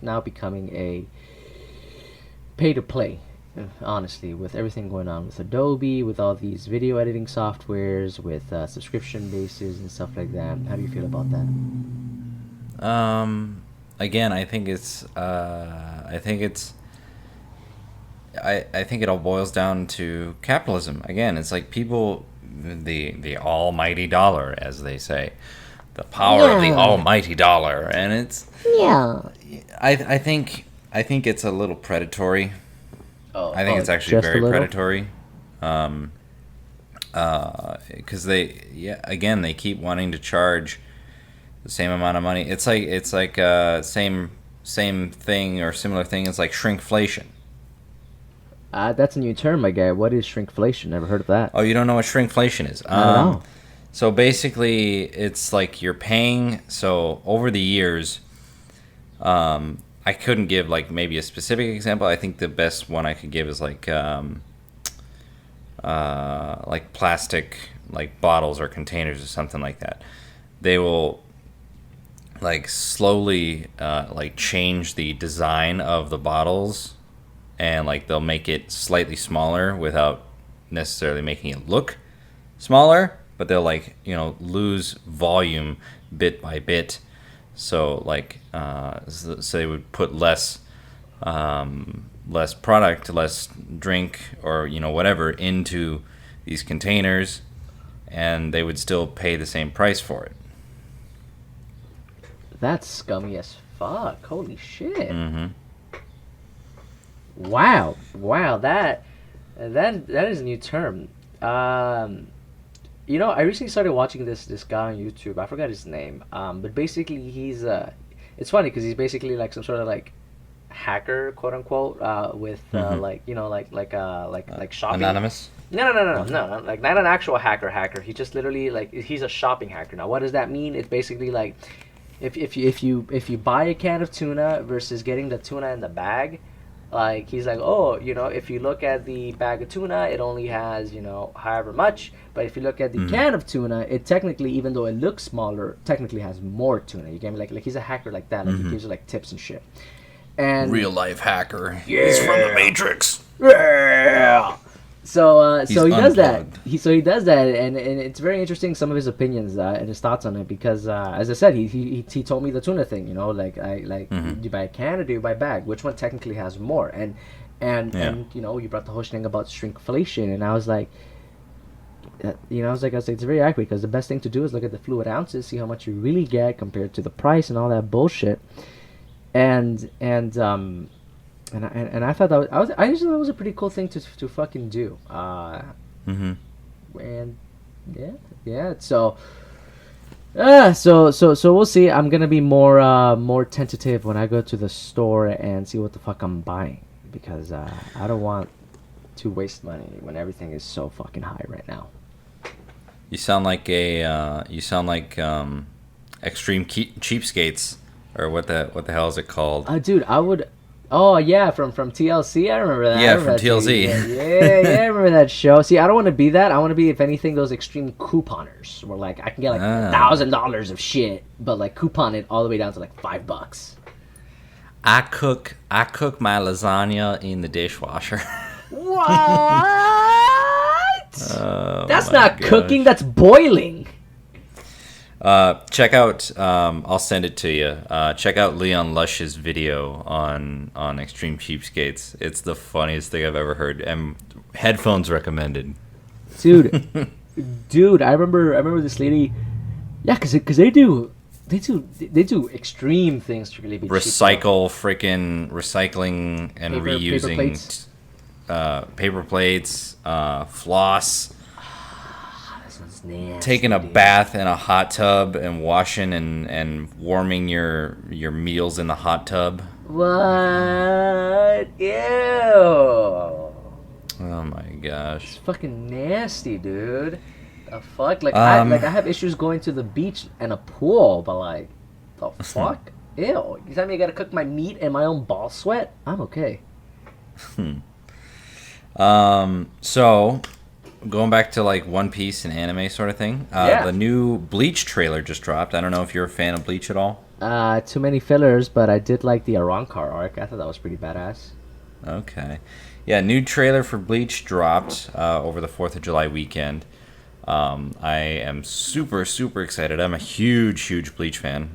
Speaker 2: now becoming a pay to play. Honestly, with everything going on with Adobe, with all these video editing softwares, with subscription bases and stuff like that, how do you feel about that?
Speaker 1: Again, I think it all boils down to capitalism. Again, it's like people, the almighty dollar, as they say. the power of the
Speaker 3: Yeah.
Speaker 1: almighty dollar, and it's
Speaker 3: Yeah.
Speaker 1: I think it's a little predatory.
Speaker 2: Oh,
Speaker 1: I think it's actually
Speaker 2: just a
Speaker 1: very
Speaker 2: little?
Speaker 1: predatory. Because again, they keep wanting to charge the same amount of money. It's like same thing or similar thing as like shrinkflation.
Speaker 2: That's a new term, my guy. What is shrinkflation? Never heard of that.
Speaker 1: Oh, you don't know what shrinkflation is?
Speaker 2: Not at all.
Speaker 1: So basically, it's like you're paying. So over the years, I couldn't give like maybe a specific example. I think the best one I could give is like plastic like bottles or containers or something like that. They will like slowly like change the design of the bottles, and like they'll make it slightly smaller without necessarily making it look smaller, but they'll like lose volume bit by bit. So like so they would put less product, less drink, or whatever into these containers, and they would still pay the same price for it.
Speaker 2: That's scummy as fuck. Holy shit.
Speaker 1: Mm-hmm.
Speaker 2: Wow. That is a new term. I recently started watching this guy on YouTube. I forgot his name. But basically he's it's funny because he's basically like some sort of like hacker, quote unquote, with like shopping.
Speaker 1: Anonymous.
Speaker 2: No, like not an actual hacker. He just literally like he's a shopping hacker. Now, what does that mean? It's basically like if you buy a can of tuna versus getting the tuna in the bag, like he's like, oh, if you look at the bag of tuna, it only has however much, but if you look at the can of tuna, it technically, even though it looks smaller, technically has more tuna. You get me? Like he's a hacker like that. Like he gives you like tips and shit. And
Speaker 1: Real life hacker. He's from the Matrix.
Speaker 2: yeah. So he does that.
Speaker 1: unplugged.
Speaker 2: He does that, and it's very interesting. Some of his opinions and his thoughts on it, because as I said, he told me the tuna thing. Do you buy a can or do you buy a bag? Which one technically has more? And you brought the whole thing about shrinkflation, and I was like, it's very accurate, because the best thing to do is look at the fluid ounces, see how much you really get compared to the price and all that bullshit. And I thought I just thought that was a pretty cool thing to fucking do.
Speaker 1: Mm-hmm.
Speaker 2: And yeah. So we'll see. I'm gonna be more tentative when I go to the store and see what the fuck I'm buying, because I don't want to waste money when everything is so fucking high right now.
Speaker 1: You sound like extreme cheapskates, or what the hell is it called?
Speaker 2: Dude, I would. Oh yeah, from TLC, I remember that.
Speaker 1: Yeah,
Speaker 2: I remember
Speaker 1: from
Speaker 2: that
Speaker 1: TLC.
Speaker 2: Yeah, I remember that show. See, I don't want to be that. I want to be, if anything, those extreme couponers, where like I can get like $1,000 of shit, but like coupon it all the way down to like $5.
Speaker 1: I cook my lasagna in the dishwasher.
Speaker 2: What?
Speaker 1: Oh,
Speaker 2: That's
Speaker 1: my
Speaker 2: not
Speaker 1: gosh.
Speaker 2: cooking. That's boiling.
Speaker 1: Check out. I'll send it to you. Check out Leon Lush's video on Extreme Cheapskates. It's the funniest thing I've ever heard. And headphones recommended.
Speaker 2: Dude, I remember this lady. Yeah, because they do extreme things to really be cheap.
Speaker 1: Recycling and
Speaker 2: Paper
Speaker 1: reusing
Speaker 2: plates.
Speaker 1: paper plates, floss.
Speaker 2: That's nasty,
Speaker 1: Taking a
Speaker 2: dude.
Speaker 1: bath in a hot tub and washing and warming your meals in the hot tub.
Speaker 2: What? Ew.
Speaker 1: Oh my gosh.
Speaker 2: It's fucking nasty, dude. The fuck? Like I have issues going to the beach and a pool, but like the fuck? Ew. You tell me I gotta cook my meat in my own ball sweat? I'm okay.
Speaker 1: So going back to like One Piece and anime sort of thing.
Speaker 2: Yeah.
Speaker 1: The new Bleach trailer just dropped. I don't know if you're a fan of Bleach at all.
Speaker 2: Too many fillers, but I did like the Arrancar arc. I thought that was pretty badass.
Speaker 1: Okay. Yeah, new trailer for Bleach dropped over the 4th of July weekend. I am super, super excited. I'm a huge Bleach fan.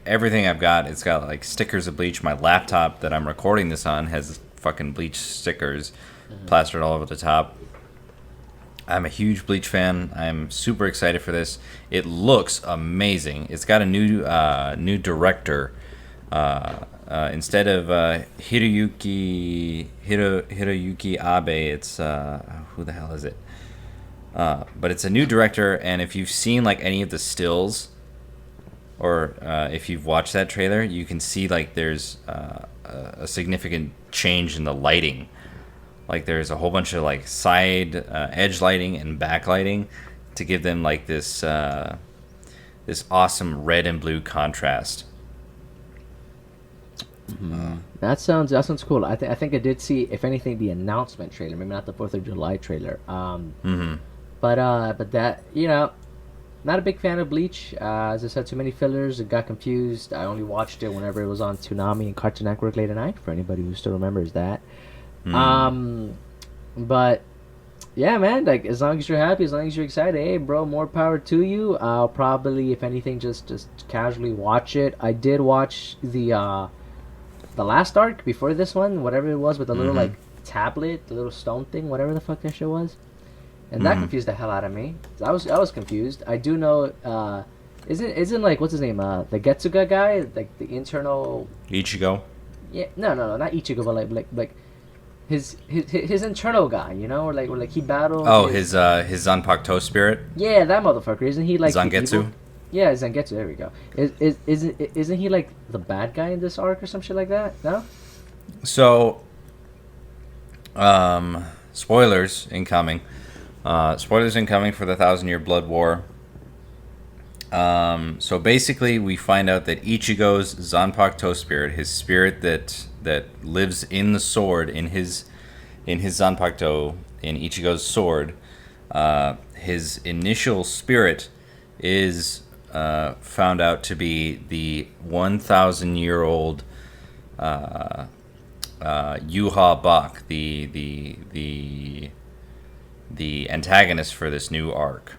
Speaker 1: Everything I've got, it's got like stickers of Bleach. My laptop that I'm recording this on has fucking Bleach stickers plastered all over the top. I'm a huge Bleach fan. I'm super excited for this. It looks amazing. It's got a new director. Instead of Hiroyuki Abe, it's who the hell is it? But it's a new director, and if you've seen like any of the stills, or if you've watched that trailer, you can see like there's a significant change in the lighting. Like there's a whole bunch of like side edge lighting and backlighting to give them like this awesome red and blue contrast.
Speaker 2: That sounds cool. I think I did see, if anything, the announcement trailer. Maybe not the 4th of July trailer. But that, not a big fan of Bleach. As I said, too many fillers. It got confused. I only watched it whenever it was on Toonami and Cartoon Network late at night. For anybody who still remembers that. But yeah, man. Like, as long as you're happy, as long as you're excited, hey, bro, more power to you. I'll probably, if anything, just casually watch it. I did watch the last arc before this one, whatever it was, with the little like tablet, the little stone thing, whatever the fuck that shit was, and that confused the hell out of me. I was confused. I do know, isn't like, what's his name? The Getsuga guy, like the internal.
Speaker 1: Ichigo.
Speaker 2: Yeah, no, not Ichigo, but like his internal guy, or like he battled.
Speaker 1: Oh, his Zanpakuto spirit.
Speaker 2: Yeah, that motherfucker. Isn't he like
Speaker 1: Zangetsu?
Speaker 2: Yeah, Zangetsu. There we go. Isn't he like the bad guy in this arc or some shit like that? No.
Speaker 1: So, spoilers incoming. Spoilers incoming for the 1,000-Year Blood War. So basically, we find out that Ichigo's Zanpakuto spirit, his spirit that lives in the sword, in his Zanpakuto, in Ichigo's sword, his initial spirit is found out to be the 1,000-year-old Yuha Bak, the antagonist for this new arc.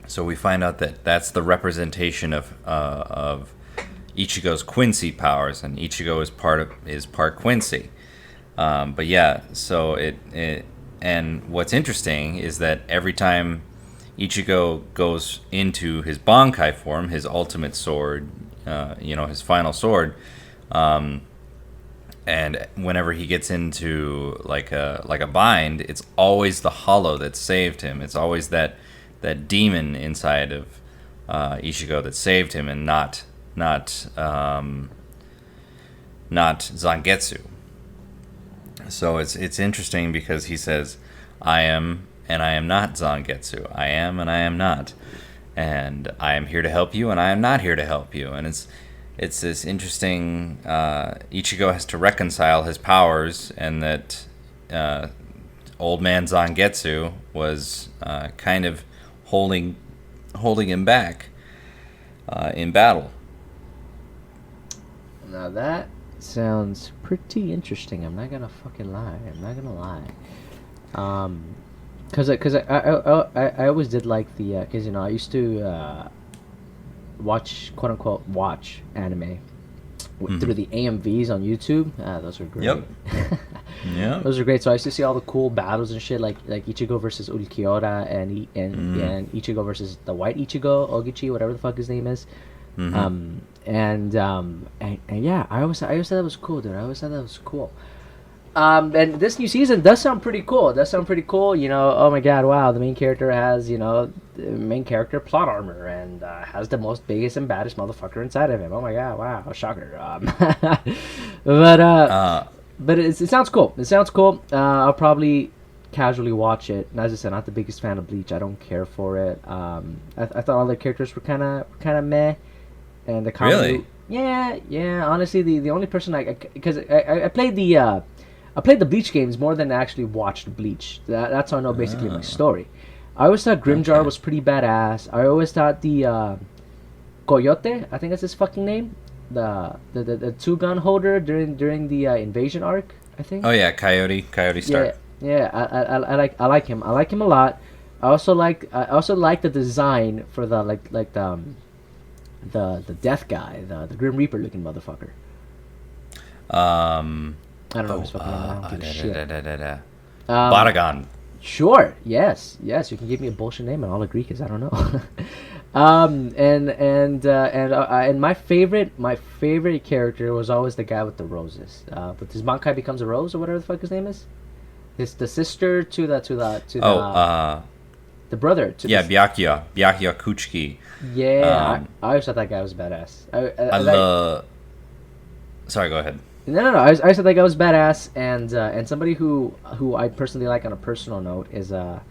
Speaker 1: So we find out that that's the representation of Ichigo's Quincy powers, and Ichigo is part Quincy. But yeah, so it and what's interesting is that every time Ichigo goes into his Bankai form, his ultimate sword, his final sword, and whenever he gets into like a bind, it's always the hollow that saved him. It's always that demon inside of Ichigo that saved him, and not Zangetsu. So it's interesting because he says, "I am and I am not Zangetsu. I am and I am not, and I am here to help you and I am not here to help you." And it's this interesting. Ichigo has to reconcile his powers, and that old man Zangetsu was kind of holding him back in battle.
Speaker 2: Now that sounds pretty interesting. I'm not gonna fucking lie. I'm not gonna lie. Cause I always did like the cause I used to watch, quote unquote, watch anime through the AMVs on YouTube. Those are great.
Speaker 1: Yep. Yeah.
Speaker 2: Those are great. So I used to see all the cool battles and shit, like Ichigo versus Ulquiorra and Ichigo versus the White Ichigo, Ogichi, whatever the fuck his name is. And yeah, I always thought that was cool, dude. I always thought that was cool. And this new season does sound pretty cool. Oh my god, wow, the main character has, the main character plot armor, and has the most biggest and baddest motherfucker inside of him. Oh my god, wow, shocker. But it sounds cool. It sounds cool. I'll probably casually watch it. And as I said, not the biggest fan of Bleach. I don't care for it. I thought all the characters were kind of meh, and the comedy.
Speaker 1: Really?
Speaker 2: Yeah. Honestly, the only person because I played the Bleach games more than I actually watched Bleach. That's how I know basically my story. I always thought Grimjar was pretty badass. I always thought the Coyote, I think that's his fucking name, the two-gun holder during the invasion arc, I think.
Speaker 1: Oh yeah, Coyote Stark.
Speaker 2: Yeah. I like him. I like him a lot. I also like the design for the the death guy, the Grim Reaper looking motherfucker. I don't know his fucking name. I don't give a shit.
Speaker 1: Baragon.
Speaker 2: Sure. Yes. Yes. You can give me a bullshit name and I'll agree because I don't know. And my favorite character was always the guy with the roses. But his Bankai becomes a rose or whatever the fuck his name is. His the sister
Speaker 1: Oh,
Speaker 2: the brother to
Speaker 1: yeah,
Speaker 2: the
Speaker 1: Byakuya Kuchiki.
Speaker 2: yeah.
Speaker 1: Um,
Speaker 2: I always thought that guy was badass.
Speaker 1: I love. Sorry, go ahead.
Speaker 2: No. I said that guy was badass, and somebody who I personally like on a personal note is the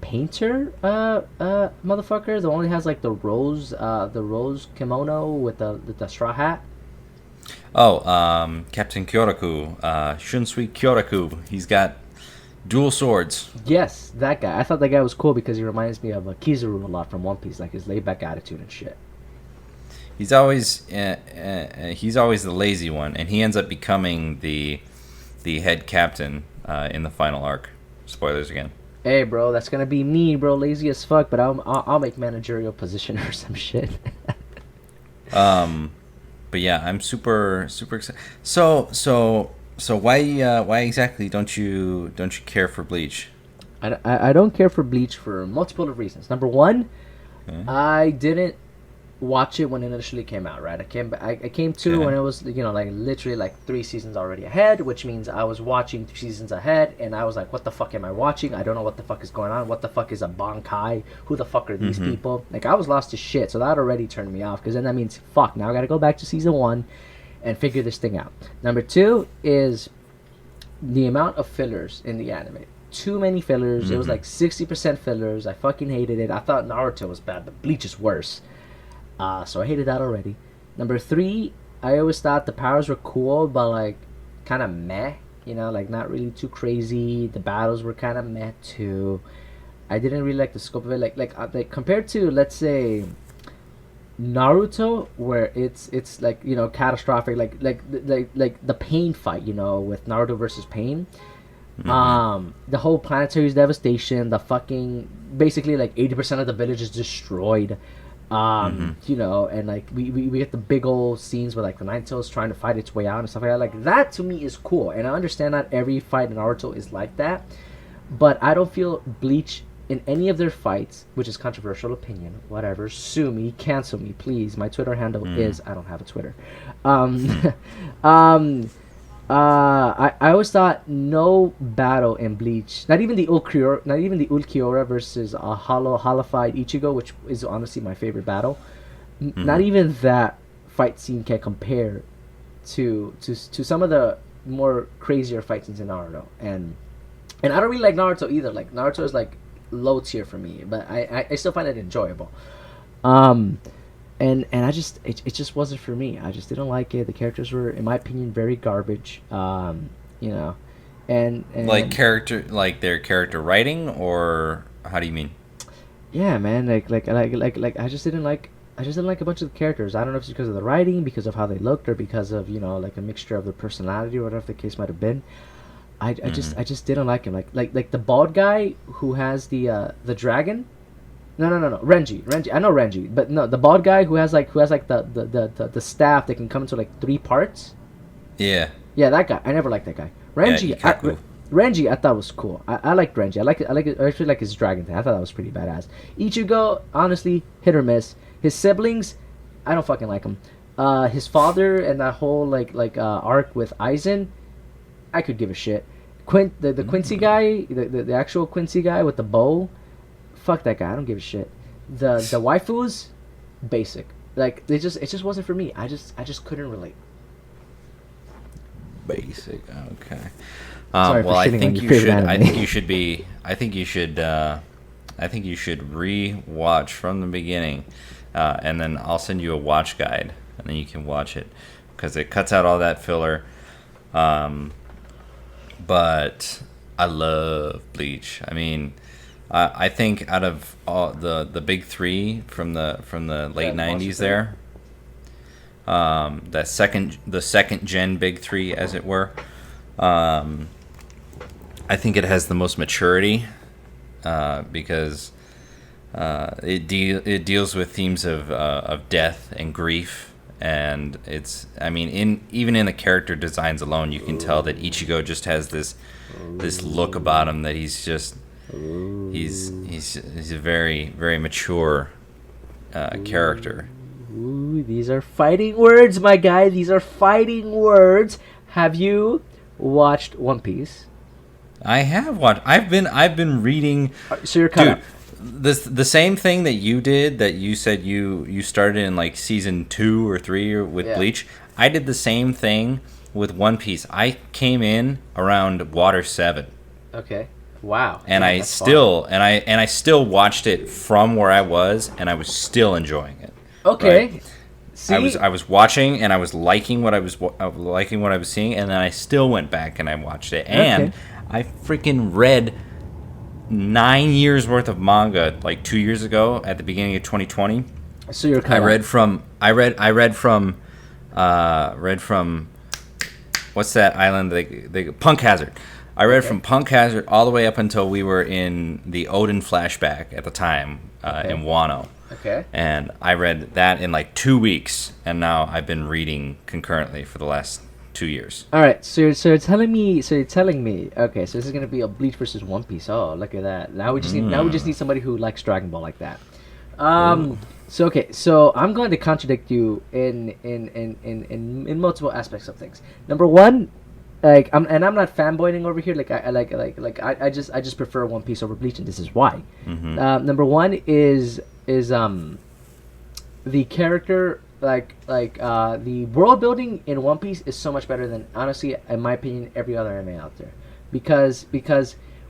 Speaker 2: painter motherfucker, the one who has like the rose kimono with the straw hat.
Speaker 1: Oh, Captain Kyoraku, Shunsui Kyoraku. He's got dual swords.
Speaker 2: Yes, that guy. I thought that guy was cool because he reminds me of Kizaru a lot from One Piece, like his laid back attitude and shit.
Speaker 1: He's always the lazy one, and he ends up becoming the head captain in the final arc. Spoilers again.
Speaker 2: Hey, bro, that's gonna be me, bro. Lazy as fuck, but I'll make managerial position or some shit.
Speaker 1: But yeah, I'm super excited. So why exactly don't you care for Bleach?
Speaker 2: I don't care for Bleach for multiple reasons. Number one,
Speaker 1: Okay.
Speaker 2: I didn't watch it when it initially came out. Right, I came to
Speaker 1: Okay.
Speaker 2: when it was like literally like 3 seasons already ahead, which means I was watching 3 seasons ahead, and I was like, what the fuck am I watching? I don't know what the fuck is going on. What the fuck is a Bankai? Who the fuck are these people? Like I was lost as shit, so that already turned me off because then that means fuck. Now I got to go back to season 1 and figure this thing out. Number two is the amount of fillers in the anime. Too many fillers. It was like 60% fillers. I fucking hated it. I thought Naruto was bad, but Bleach is worse. So I hated that already. Number three, I always thought the powers were cool, but like kind of meh. You know, like not really too crazy. The battles were kind of meh too. I didn't really like the scope of it. Like compared to, let's say, Naruto, where it's like, you know, catastrophic, like the Pain fight, you know, with Naruto versus Pain. The whole planetary devastation, the fucking basically like 80% of the village is destroyed. You know, and like we get the big old scenes where like the Nine Tails trying to fight its way out and stuff like that. Like that to me is cool, and I understand not every fight in Naruto is like that, but I don't feel Bleach in any of their fights, which is controversial opinion, whatever. Sue me, cancel me, please. My Twitter handle is I don't have a Twitter. Um, I always thought no battle in Bleach, not even the Ulquiorra versus Holified Ichigo, which is honestly my favorite battle. Not even that fight scene can compare to some of the more crazier fight scenes in Naruto, and I don't really like Naruto either. Like Naruto is like low tier for me, but I still find it enjoyable. And it just wasn't for me. I just didn't like it. The characters were, in my opinion, very garbage. You know, and
Speaker 1: Like their character writing, or how do you mean?
Speaker 2: yeah, man, like I just didn't like. I just didn't like a bunch of the characters. I don't know if it's because of the writing, because of how they looked, or because of, you know, like a mixture of the personality or whatever the case might have been. I just didn't like him. Like the bald guy who has the dragon. No. Renji. I know Renji, but no, the bald guy who has like the staff that can come into like 3 parts.
Speaker 1: Yeah.
Speaker 2: Yeah, that guy. I never liked that guy.
Speaker 1: Ikkaku.
Speaker 2: Renji, I thought was cool. I liked Renji. I actually like his dragon thing. I thought that was pretty badass. Ichigo, honestly, hit or miss. His siblings, I don't fucking like him. His father and that whole arc with Aizen, I could give a shit. The Quincy guy, the actual Quincy guy with the bow, fuck that guy. I don't give a shit. The waifus, basic. Like it just wasn't for me. I just couldn't relate.
Speaker 1: Basic. Okay.
Speaker 2: Sorry for
Speaker 1: Well, I
Speaker 2: shitting on
Speaker 1: think
Speaker 2: your
Speaker 1: you
Speaker 2: favorite
Speaker 1: should. I
Speaker 2: anime.
Speaker 1: think you should be. I think you should re-watch from the beginning, and then I'll send you a watch guide, and then you can watch it because it cuts out all that filler. But I love Bleach. I mean, I think out of all the big three from the late
Speaker 2: Yeah,
Speaker 1: '90s,
Speaker 2: Monster
Speaker 1: there, the second gen big three, as it were. I think it has the most maturity because it deals with themes of death and grief, and it's, I mean, even in the character designs alone, you can tell that Ichigo just has this this look about him that he's just he's a very very mature character.
Speaker 2: Ooh, these are fighting words, my guy. These are fighting words. Have you watched One Piece?
Speaker 1: I have watched. I've been reading.
Speaker 2: So you're caught up.
Speaker 1: The same thing that you did, that you said you started in like season 2 or 3 with Bleach. I did the same thing with One Piece. I came in around Water 7.
Speaker 2: Okay. Wow.
Speaker 1: And
Speaker 2: Yeah,
Speaker 1: I
Speaker 2: that's
Speaker 1: still and I still watched it from where I was, and I was still enjoying it.
Speaker 2: fun. Okay.
Speaker 1: Right?
Speaker 2: See,
Speaker 1: I was watching, and I was liking what I was seeing, and then I still went back and I watched it, and
Speaker 2: Okay.
Speaker 1: I freaking read 9 years worth of manga like 2 years ago at the beginning of 2020.
Speaker 2: so you're
Speaker 1: I
Speaker 2: caught
Speaker 1: read
Speaker 2: up.
Speaker 1: from what's that island? They Punk Hazard. I read from Punk Hazard all the way up until we were in the Odin flashback at the time in Wano.
Speaker 2: Okay.
Speaker 1: And I read that in like 2 weeks, and now I've been reading concurrently for the last 2 years.
Speaker 2: All right. So you're telling me. Okay. So this is gonna be a Bleach versus One Piece. Oh, look at that. Now we just need somebody who likes Dragon Ball like that. So okay. So I'm going to contradict you in multiple aspects of things. Number one. I'm not fanboying over here. I just prefer One Piece over Bleach, and this is why. Number one is the character, the world building in One Piece is so much better than, honestly, in my opinion, every other anime out there, because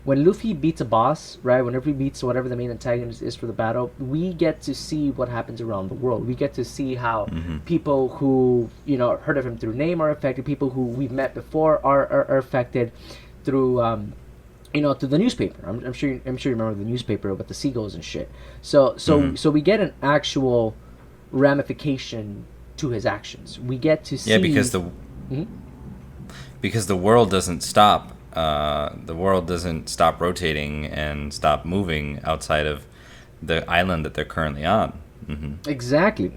Speaker 2: when Luffy beats a boss, right? Whenever he beats whatever the main antagonist is for the battle, we get to see what happens around the world. We get to see how people who heard of him through name are affected. People who we've met before are affected through through the newspaper. I'm sure you remember the newspaper with the seagulls and shit. So we get an actual ramification to his actions. We get to see
Speaker 1: because the world doesn't stop. The world doesn't stop rotating and stop moving outside of the island that they're currently on.
Speaker 2: Exactly,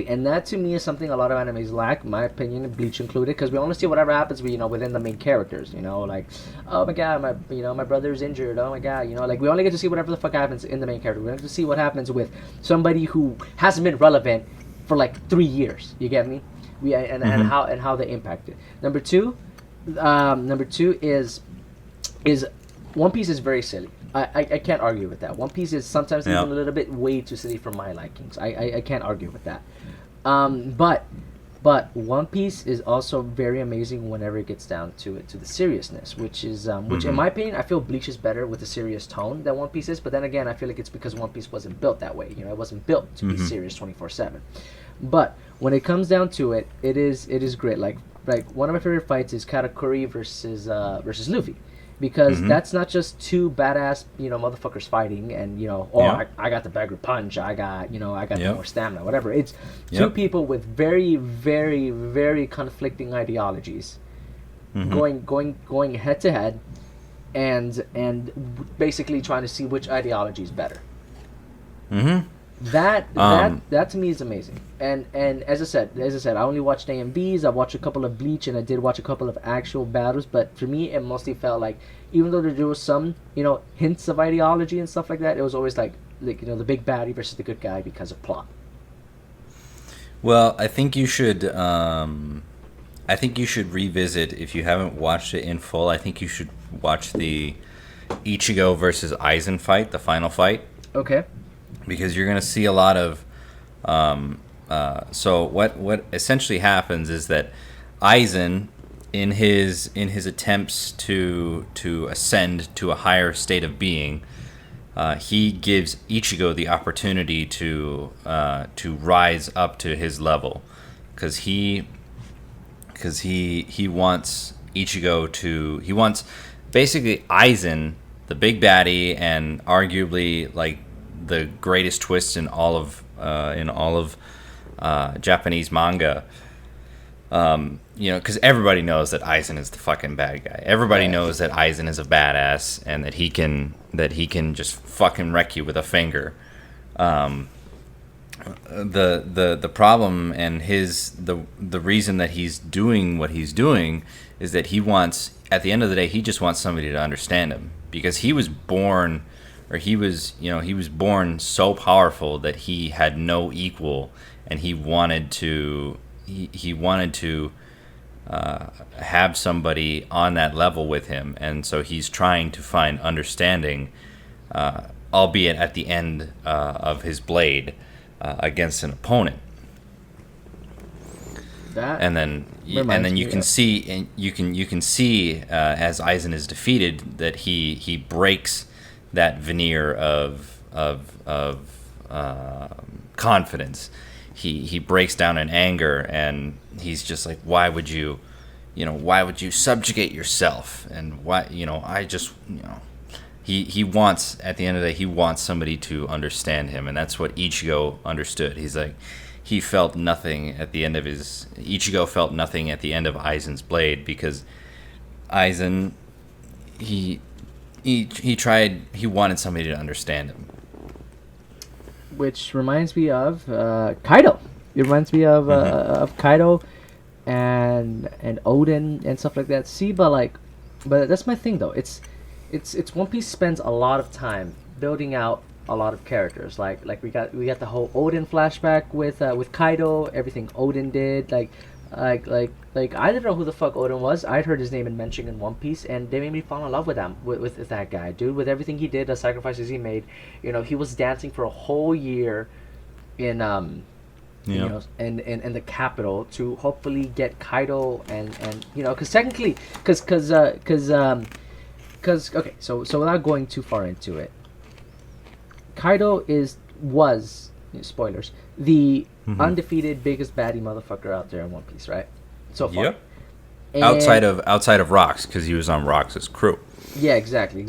Speaker 2: and that to me is something a lot of animes lack, in my opinion, Bleach included, because we only see whatever happens, within the main characters. Like, oh my god, my brother's injured. Oh my god, like we only get to see whatever the fuck happens in the main character. We don't get to see what happens with somebody who hasn't been relevant for like 3 years. You get me? And how they impacted. Number two is One Piece is very silly. I can't argue with that. One Piece is sometimes even a little bit way too silly for my likings. I can't argue with that. But One Piece is also very amazing whenever it gets down to the seriousness, which in my opinion, I feel Bleach is better with a serious tone than One Piece is. But then again, I feel like it's because One Piece wasn't built that way. It wasn't built to be serious 24/7. But when it comes down to it, it is great. Like one of my favorite fights is Katakuri versus Luffy. Because that's not just two badass, motherfuckers fighting, and I got the bigger punch, I got the more stamina, whatever. It's two people with very, very, very conflicting ideologies, going head to head, and basically trying to see which ideology is better. That to me is amazing. And as I said, I only watched AMVs. I watched a couple of Bleach, and I did watch a couple of actual battles. But for me, it mostly felt like, even though there was some hints of ideology and stuff like that, it was always like the big baddie versus the good guy because of plot.
Speaker 1: Well, I think you should. I think you should revisit, if you haven't watched it in full. I think you should watch the Ichigo versus Aizen fight, the final fight.
Speaker 2: Okay.
Speaker 1: Because you're gonna see a lot of. So what essentially happens is that Aizen, in his attempts to ascend to a higher state of being, he gives Ichigo the opportunity to rise up to his level, because he wants Ichigo to, he wants basically Aizen, the big baddie, and arguably like the greatest twist in all of Japanese manga. Because everybody knows that Aizen is the fucking bad guy. Everybody knows that Aizen is a badass and that he can just fucking wreck you with a finger. The problem and the reason that he's doing what he's doing is that he wants, at the end of the day, he just wants somebody to understand him, because he was born, or he was, he was born so powerful that he had no equal, and he wanted to he wanted to have somebody on that level with him, and so he's trying to find understanding, albeit at the end of his blade, against an opponent.
Speaker 2: That
Speaker 1: And then you can see, as Aizen is defeated, that he breaks that veneer of confidence. He breaks down in anger, and he's just like, why would you subjugate yourself, and why, I just, he wants, at the end of the day, he wants somebody to understand him, and that's what Ichigo understood. He's like, he felt nothing at the end of Ichigo felt nothing at the end of Aizen's blade, because Aizen, he wanted somebody to understand him.
Speaker 2: which reminds me of Kaido. It reminds me of Kaido and Odin and stuff like that. See, but that's my thing though. It's One Piece spends a lot of time building out a lot of characters. Like we got the whole Odin flashback with Kaido, everything Odin did. Like I didn't know who the fuck Odin was. I'd heard his name and mentioned in One Piece, and they made me fall in love with him, with that guy, dude. With everything he did, the sacrifices he made. He was dancing for a whole year in in the capital to hopefully get Kaido and because technically, okay, so without going too far into it, Kaido was spoilers, the undefeated biggest baddie motherfucker out there in One Piece, right? So far.
Speaker 1: Yep.
Speaker 2: And,
Speaker 1: outside of Rocks, because he was on Rocks' crew.
Speaker 2: Yeah, exactly,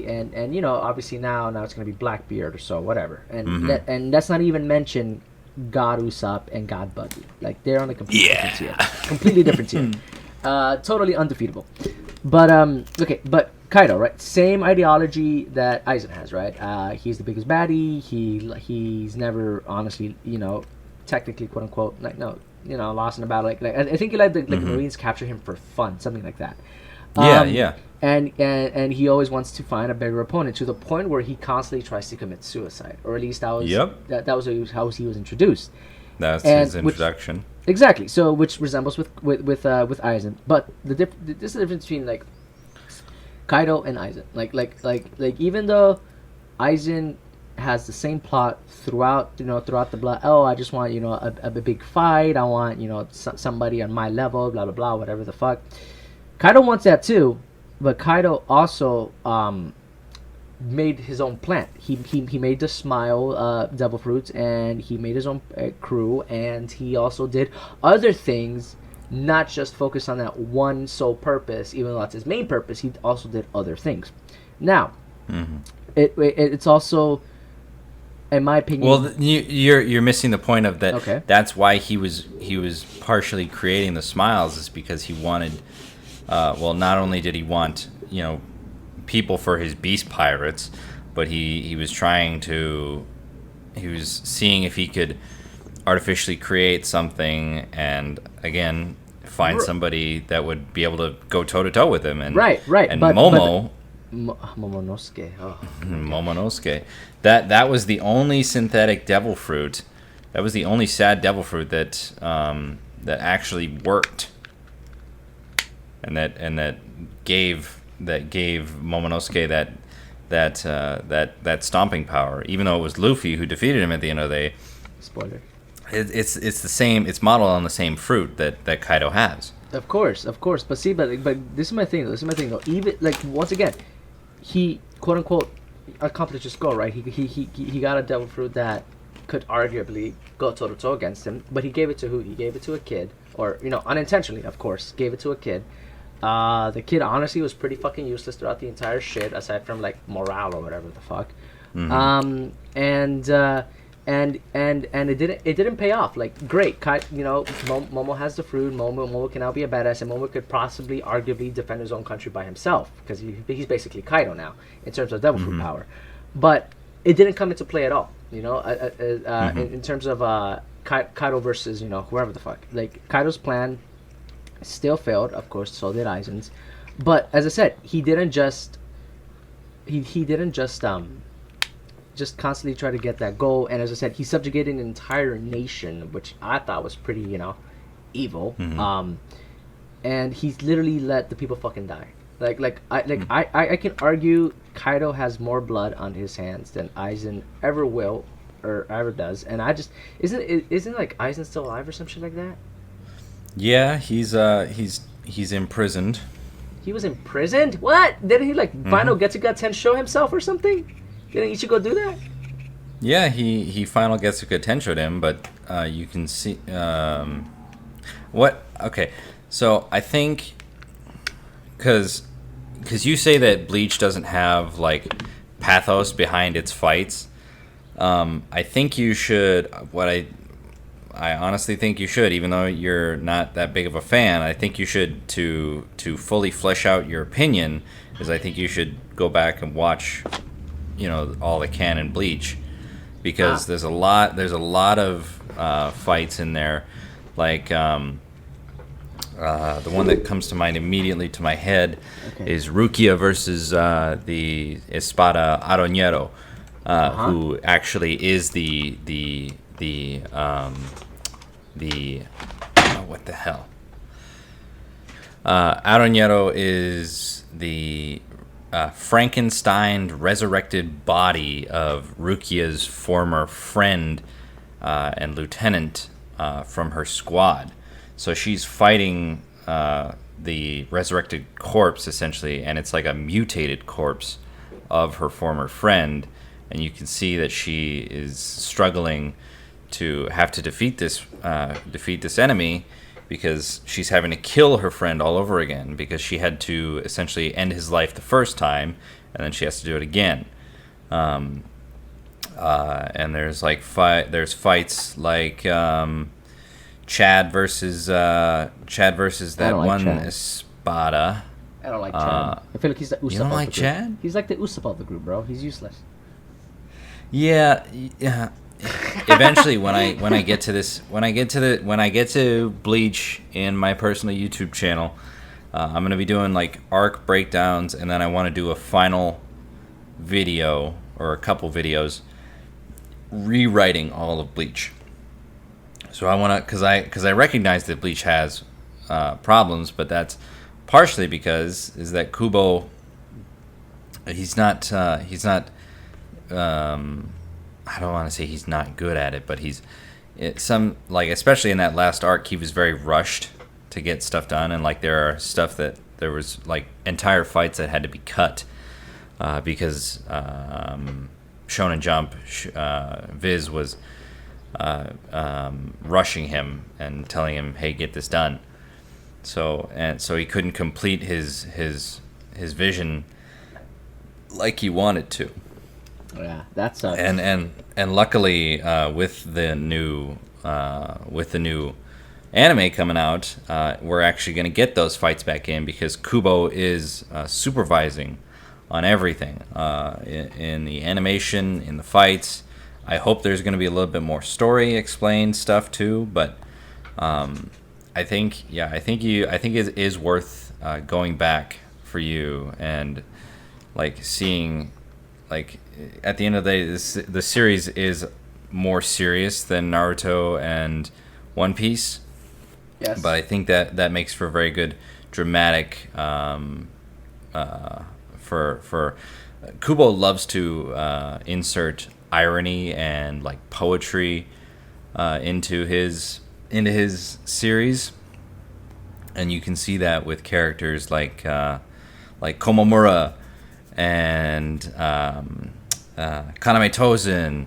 Speaker 2: and obviously now it's gonna be Blackbeard or so, whatever, and and that's not even mention God Usopp and God Buggy. Like, they're on a completely different tier, totally undefeatable. But but Kaido, right? Same ideology that Aizen has, right? He's the biggest baddie. He's never honestly, technically, quote unquote, lost in a battle. Like I think he let the Marines capture him for fun, something like that.
Speaker 1: Yeah.
Speaker 2: And he always wants to find a bigger opponent, to the point where he constantly tries to commit suicide, or at least that was how he was introduced.
Speaker 1: That's his introduction.
Speaker 2: Exactly. So, which resembles with Aizen, but this is the difference between like Kaido and Aizen. Like even though Aizen has the same plot throughout the blood. Oh, I just want a big fight. I want somebody on my level. Blah blah blah. Whatever the fuck. Kaido wants that too, but Kaido also made his own plant. He made the Smile Devil Fruits, and he made his own crew, and he also did other things, not just focus on that one sole purpose. Even though that's his main purpose, he also did other things. Now, it's also, in my opinion.
Speaker 1: Well, you're missing the point of that.
Speaker 2: Okay.
Speaker 1: That's why he was partially creating the Smiles, is because he wanted. Not only did he want people for his beast pirates, but he was seeing if he could artificially create something, and again find somebody that would be able to go toe to toe with him. And
Speaker 2: right.
Speaker 1: And
Speaker 2: but
Speaker 1: Momonosuke. Momonosuke. That was the only synthetic devil fruit. That was the only sad devil fruit that actually worked. And that gave Momonosuke that stomping power, even though it was Luffy who defeated him at the end of the day.
Speaker 2: Spoiler.
Speaker 1: It's the same. It's modeled on the same fruit that Kaido has.
Speaker 2: Of course. But see, but this is my thing. Though. Even once again, he quote unquote accomplished his goal, right? He got a devil fruit that could arguably go toe to toe against him, but he gave it to who? He gave it to a kid, or unintentionally, of course, gave it to a kid. The kid honestly was pretty fucking useless throughout the entire shit, aside from like morale or whatever the fuck. And it didn't pay off. Like, great, Momo has the fruit. Momo can now be a badass, and Momo could possibly, arguably, defend his own country by himself, because he's basically Kaido now in terms of devil fruit power. But it didn't come into play at all. You know, in terms of Kaido versus whoever the fuck. Like Kaido's plan still failed, of course. So did Aizen's, but as I said, he didn't just he didn't just constantly try to get that goal. And as I said, he subjugated an entire nation, which I thought was pretty evil. And he's literally let the people fucking die. I can argue Kaido has more blood on his hands than Aizen ever will or ever does, and I just isn't like Aizen still alive or some shit like that?
Speaker 1: Yeah, he's imprisoned.
Speaker 2: He was imprisoned. What? Didn't he like final Getsuga show himself or something? Didn't Ichigo do that?
Speaker 1: Yeah, he final Getsuga Tenshowed him, but you can see what? Okay, so I think because you say that Bleach doesn't have like pathos behind its fights. I think you should. What I honestly think you should, even though you're not that big of a fan. I think you should to fully flesh out your opinion. Is I think you should go back and watch, all the canon Bleach, because there's a lot of fights in there, like the one that comes to mind immediately to my head is Rukia versus the Espada Aroñero, who actually is the what the hell? Aroñero is the Frankenstein resurrected body of Rukia's former friend and lieutenant from her squad. So she's fighting the resurrected corpse, essentially, and it's like a mutated corpse of her former friend. And you can see that she is struggling to have to defeat this enemy, because she's having to kill her friend all over again, because she had to essentially end his life the first time, and then she has to do it again. And there's like there's fights like Chad versus that one
Speaker 2: Chad.
Speaker 1: Espada.
Speaker 2: I don't like Chad. I feel like he's the Usopp.
Speaker 1: You don't like
Speaker 2: of the group.
Speaker 1: Chad?
Speaker 2: He's like the Usopp of the group, bro. He's useless.
Speaker 1: Yeah. Eventually, when I get to Bleach in my personal YouTube channel, I'm gonna be doing like arc breakdowns, and then I want to do a final video or a couple videos rewriting all of Bleach. So I want to, because I recognize that Bleach has problems, but that's partially because is that Kubo, he's not I don't want to say he's not good at it, but especially in that last arc, he was very rushed to get stuff done, and like there was like entire fights that had to be cut because Shonen Jump Viz was rushing him and telling him, "Hey, get this done." So he couldn't complete his vision like he wanted to.
Speaker 2: Yeah, that sucks.
Speaker 1: And luckily, with the new anime coming out, we're actually going to get those fights back in, because Kubo is supervising on everything in the animation, in the fights. I hope there's going to be a little bit more story explained stuff too, but I think it is worth going back for you and like seeing. Like, at the end of the day, the series is more serious than Naruto and One Piece.
Speaker 2: Yes.
Speaker 1: But I think that makes for a very good dramatic. For Kubo loves to insert irony and like poetry into his series, and you can see that with characters like Komomura and Kaname Tozen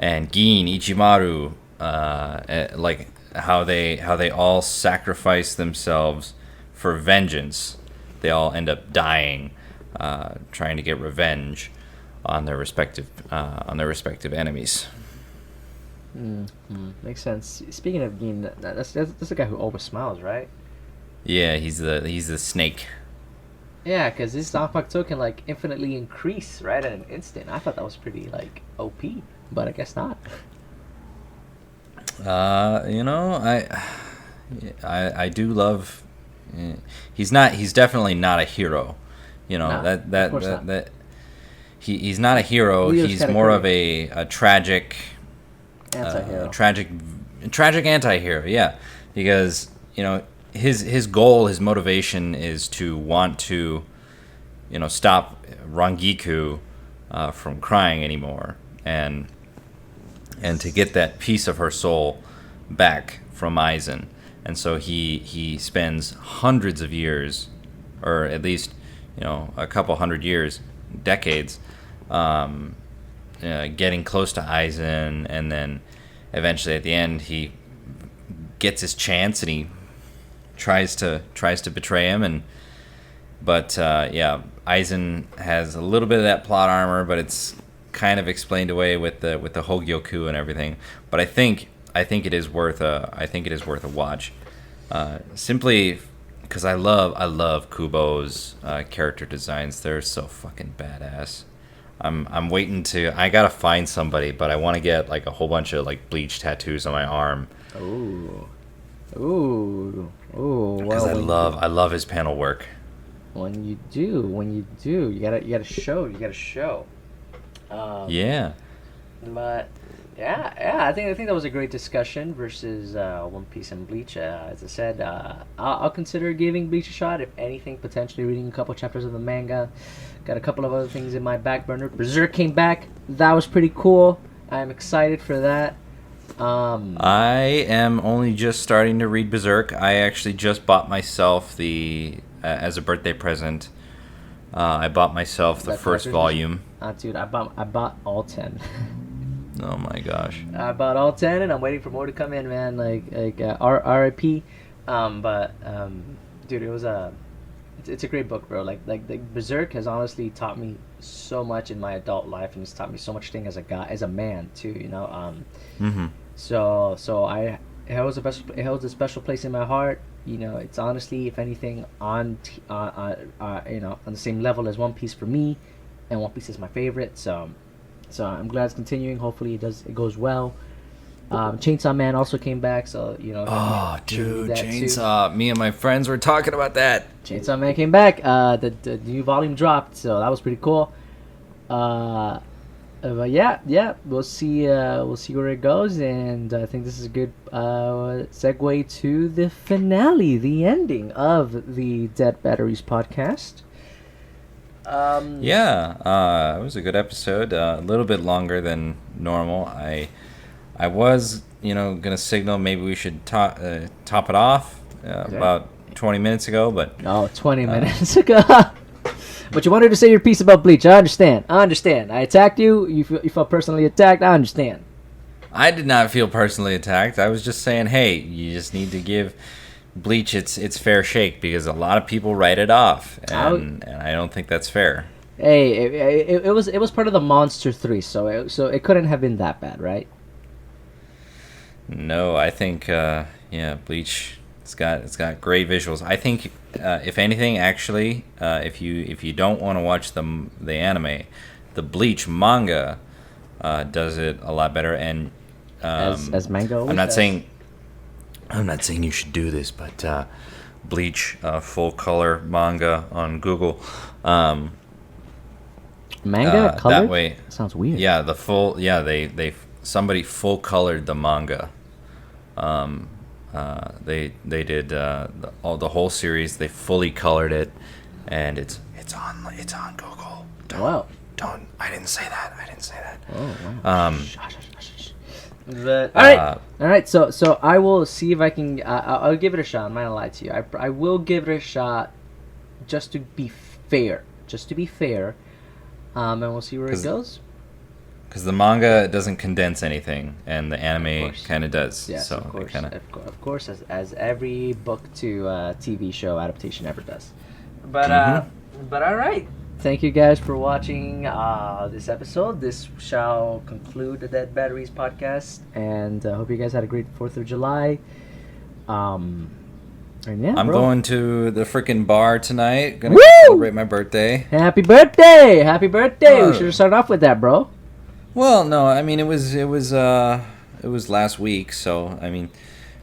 Speaker 1: and Gin Ichimaru, like how they all sacrifice themselves for vengeance. They all end up dying, trying to get revenge on their respective enemies.
Speaker 2: Makes sense. Speaking of Gin, that's the guy who always smiles, right?
Speaker 1: Yeah, he's the snake.
Speaker 2: Yeah, because his Zanpakuto can like infinitely increase right at an instant. I thought that was pretty like OP. but I guess not.
Speaker 1: You know, I do love. He's definitely not a hero. You know,
Speaker 2: No, of course not.
Speaker 1: that he's not a hero.
Speaker 2: Leo's
Speaker 1: He's
Speaker 2: kinda
Speaker 1: more of
Speaker 2: great.
Speaker 1: a tragic
Speaker 2: Anti-hero.
Speaker 1: tragic anti-hero, yeah, because you know his goal, his motivation is to want to, you know, stop Rangiku from crying anymore, and to get that piece of her soul back from Aizen. And so he spends hundreds of years, or at least, you know, a couple hundred years, decades, getting close to Aizen, and then eventually at the end he gets his chance and he tries to betray him. And but yeah, Aizen has a little bit of that plot armor, but it's kind of explained away with the Hogyoku and everything. But I think it is worth a watch, simply because I love Kubo's character designs. They're so fucking badass. I'm waiting to. I gotta find somebody, but I want to get like a whole bunch of like Bleach tattoos on my arm.
Speaker 2: Ooh. Ooh. Ooh.
Speaker 1: Because
Speaker 2: Well,
Speaker 1: I love his panel work.
Speaker 2: when you do, you gotta show.
Speaker 1: Yeah.
Speaker 2: But yeah, I think that was a great discussion versus One Piece and Bleach. As I said, I'll consider giving Bleach a shot. If anything, potentially reading a couple chapters of the manga. Got a couple of other things in my back burner. Berserk came back. That was pretty cool. I'm excited for that.
Speaker 1: I am only just starting to read Berserk. I actually just bought myself as a birthday present. I bought myself the first volume.
Speaker 2: Dude, I bought all 10.
Speaker 1: Oh my gosh.
Speaker 2: I bought all 10, and I'm waiting for more to come in, man. RIP. Dude, it's a great book, bro. Like Berserk has honestly taught me so much in my adult life, and it's taught me so much thing as a man too. You know.
Speaker 1: Mm-hmm.
Speaker 2: So it holds a special place in my heart. You know, it's honestly, if anything, on the same level as One Piece for me, and One Piece is my favorite. So I'm glad it's continuing. Hopefully it goes well. Chainsaw Man also came back, so you know.
Speaker 1: Oh,
Speaker 2: give me
Speaker 1: dude,
Speaker 2: that
Speaker 1: Chainsaw! Too. Me and my friends were talking about that.
Speaker 2: Chainsaw Man came back. The new volume dropped, so that was pretty cool. But yeah, we'll see where it goes, and I think this is a good segue to the finale, the ending of the Dead Batteries podcast.
Speaker 1: Yeah, it was a good episode. A little bit longer than normal. I was, gonna signal maybe we should top it off about 20 minutes ago, but
Speaker 2: 20 minutes ago. But you wanted to say your piece about Bleach. I understand. I attacked you. You felt personally attacked. I understand.
Speaker 1: I did not feel personally attacked. I was just saying, hey, you just need to give Bleach its fair shake, because a lot of people write it off, and I don't think that's fair.
Speaker 2: Hey, it was part of the Monster 3, so it couldn't have been that bad, right?
Speaker 1: No, I think Bleach. It's got great visuals. I think if anything, actually, if you don't want to watch the anime, the Bleach manga does it a lot better. And
Speaker 2: as manga always
Speaker 1: I'm not
Speaker 2: does.
Speaker 1: saying you should do this, but Bleach full color manga on Google.
Speaker 2: Manga colored?
Speaker 1: That way
Speaker 2: Sounds weird.
Speaker 1: Yeah, they somebody full colored the manga. They did the whole series. They fully colored it, and it's on Google. Don't. I didn't say that.
Speaker 2: Oh wow. But all right. So I will see if I can. I'll give it a shot. I'm not gonna lie to you. I will give it a shot, just to be fair. And we'll see where it goes.
Speaker 1: Because the manga doesn't condense anything, and the anime kind of does.
Speaker 2: Yes,
Speaker 1: so
Speaker 2: of course, as every book to TV show adaptation ever does. But all right. Thank you guys for watching this episode. This shall conclude the Dead Batteries podcast, and I hope you guys had a great 4th of July. And yeah,
Speaker 1: I'm going to the freaking bar tonight. Gonna celebrate my birthday.
Speaker 2: Happy birthday! We should have started off with that, bro.
Speaker 1: Well, no, I mean it was last week, so I mean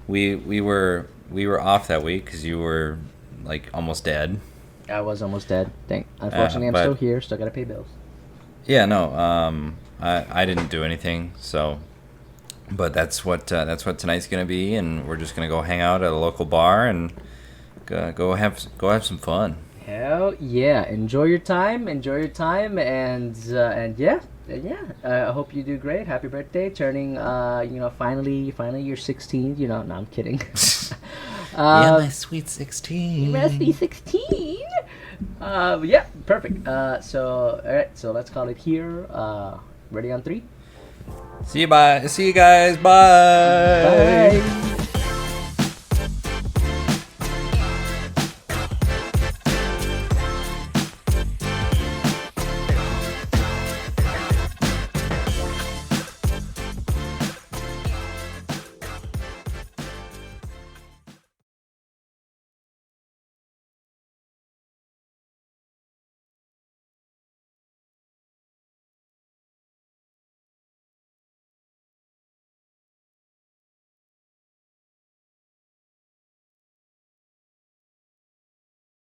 Speaker 1: we were off that week because you were like almost dead.
Speaker 2: I was almost dead. Unfortunately, I'm still
Speaker 1: But
Speaker 2: here. Still gotta pay bills.
Speaker 1: yeah, no, I didn't do anything, so but that's what tonight's gonna be, and we're just gonna go hang out at a local bar and go have some fun.
Speaker 2: Hell yeah! Enjoy your time. Enjoy your time, and yeah, yeah. I hope you do great. Happy birthday, turning finally you're 16. No, I'm kidding.
Speaker 1: Yeah,
Speaker 2: uh,
Speaker 1: my sweet 16.
Speaker 2: Recipe 16. Yeah, perfect. So all right, so let's call it here. Ready on three.
Speaker 1: See you guys. Bye.
Speaker 2: Bye.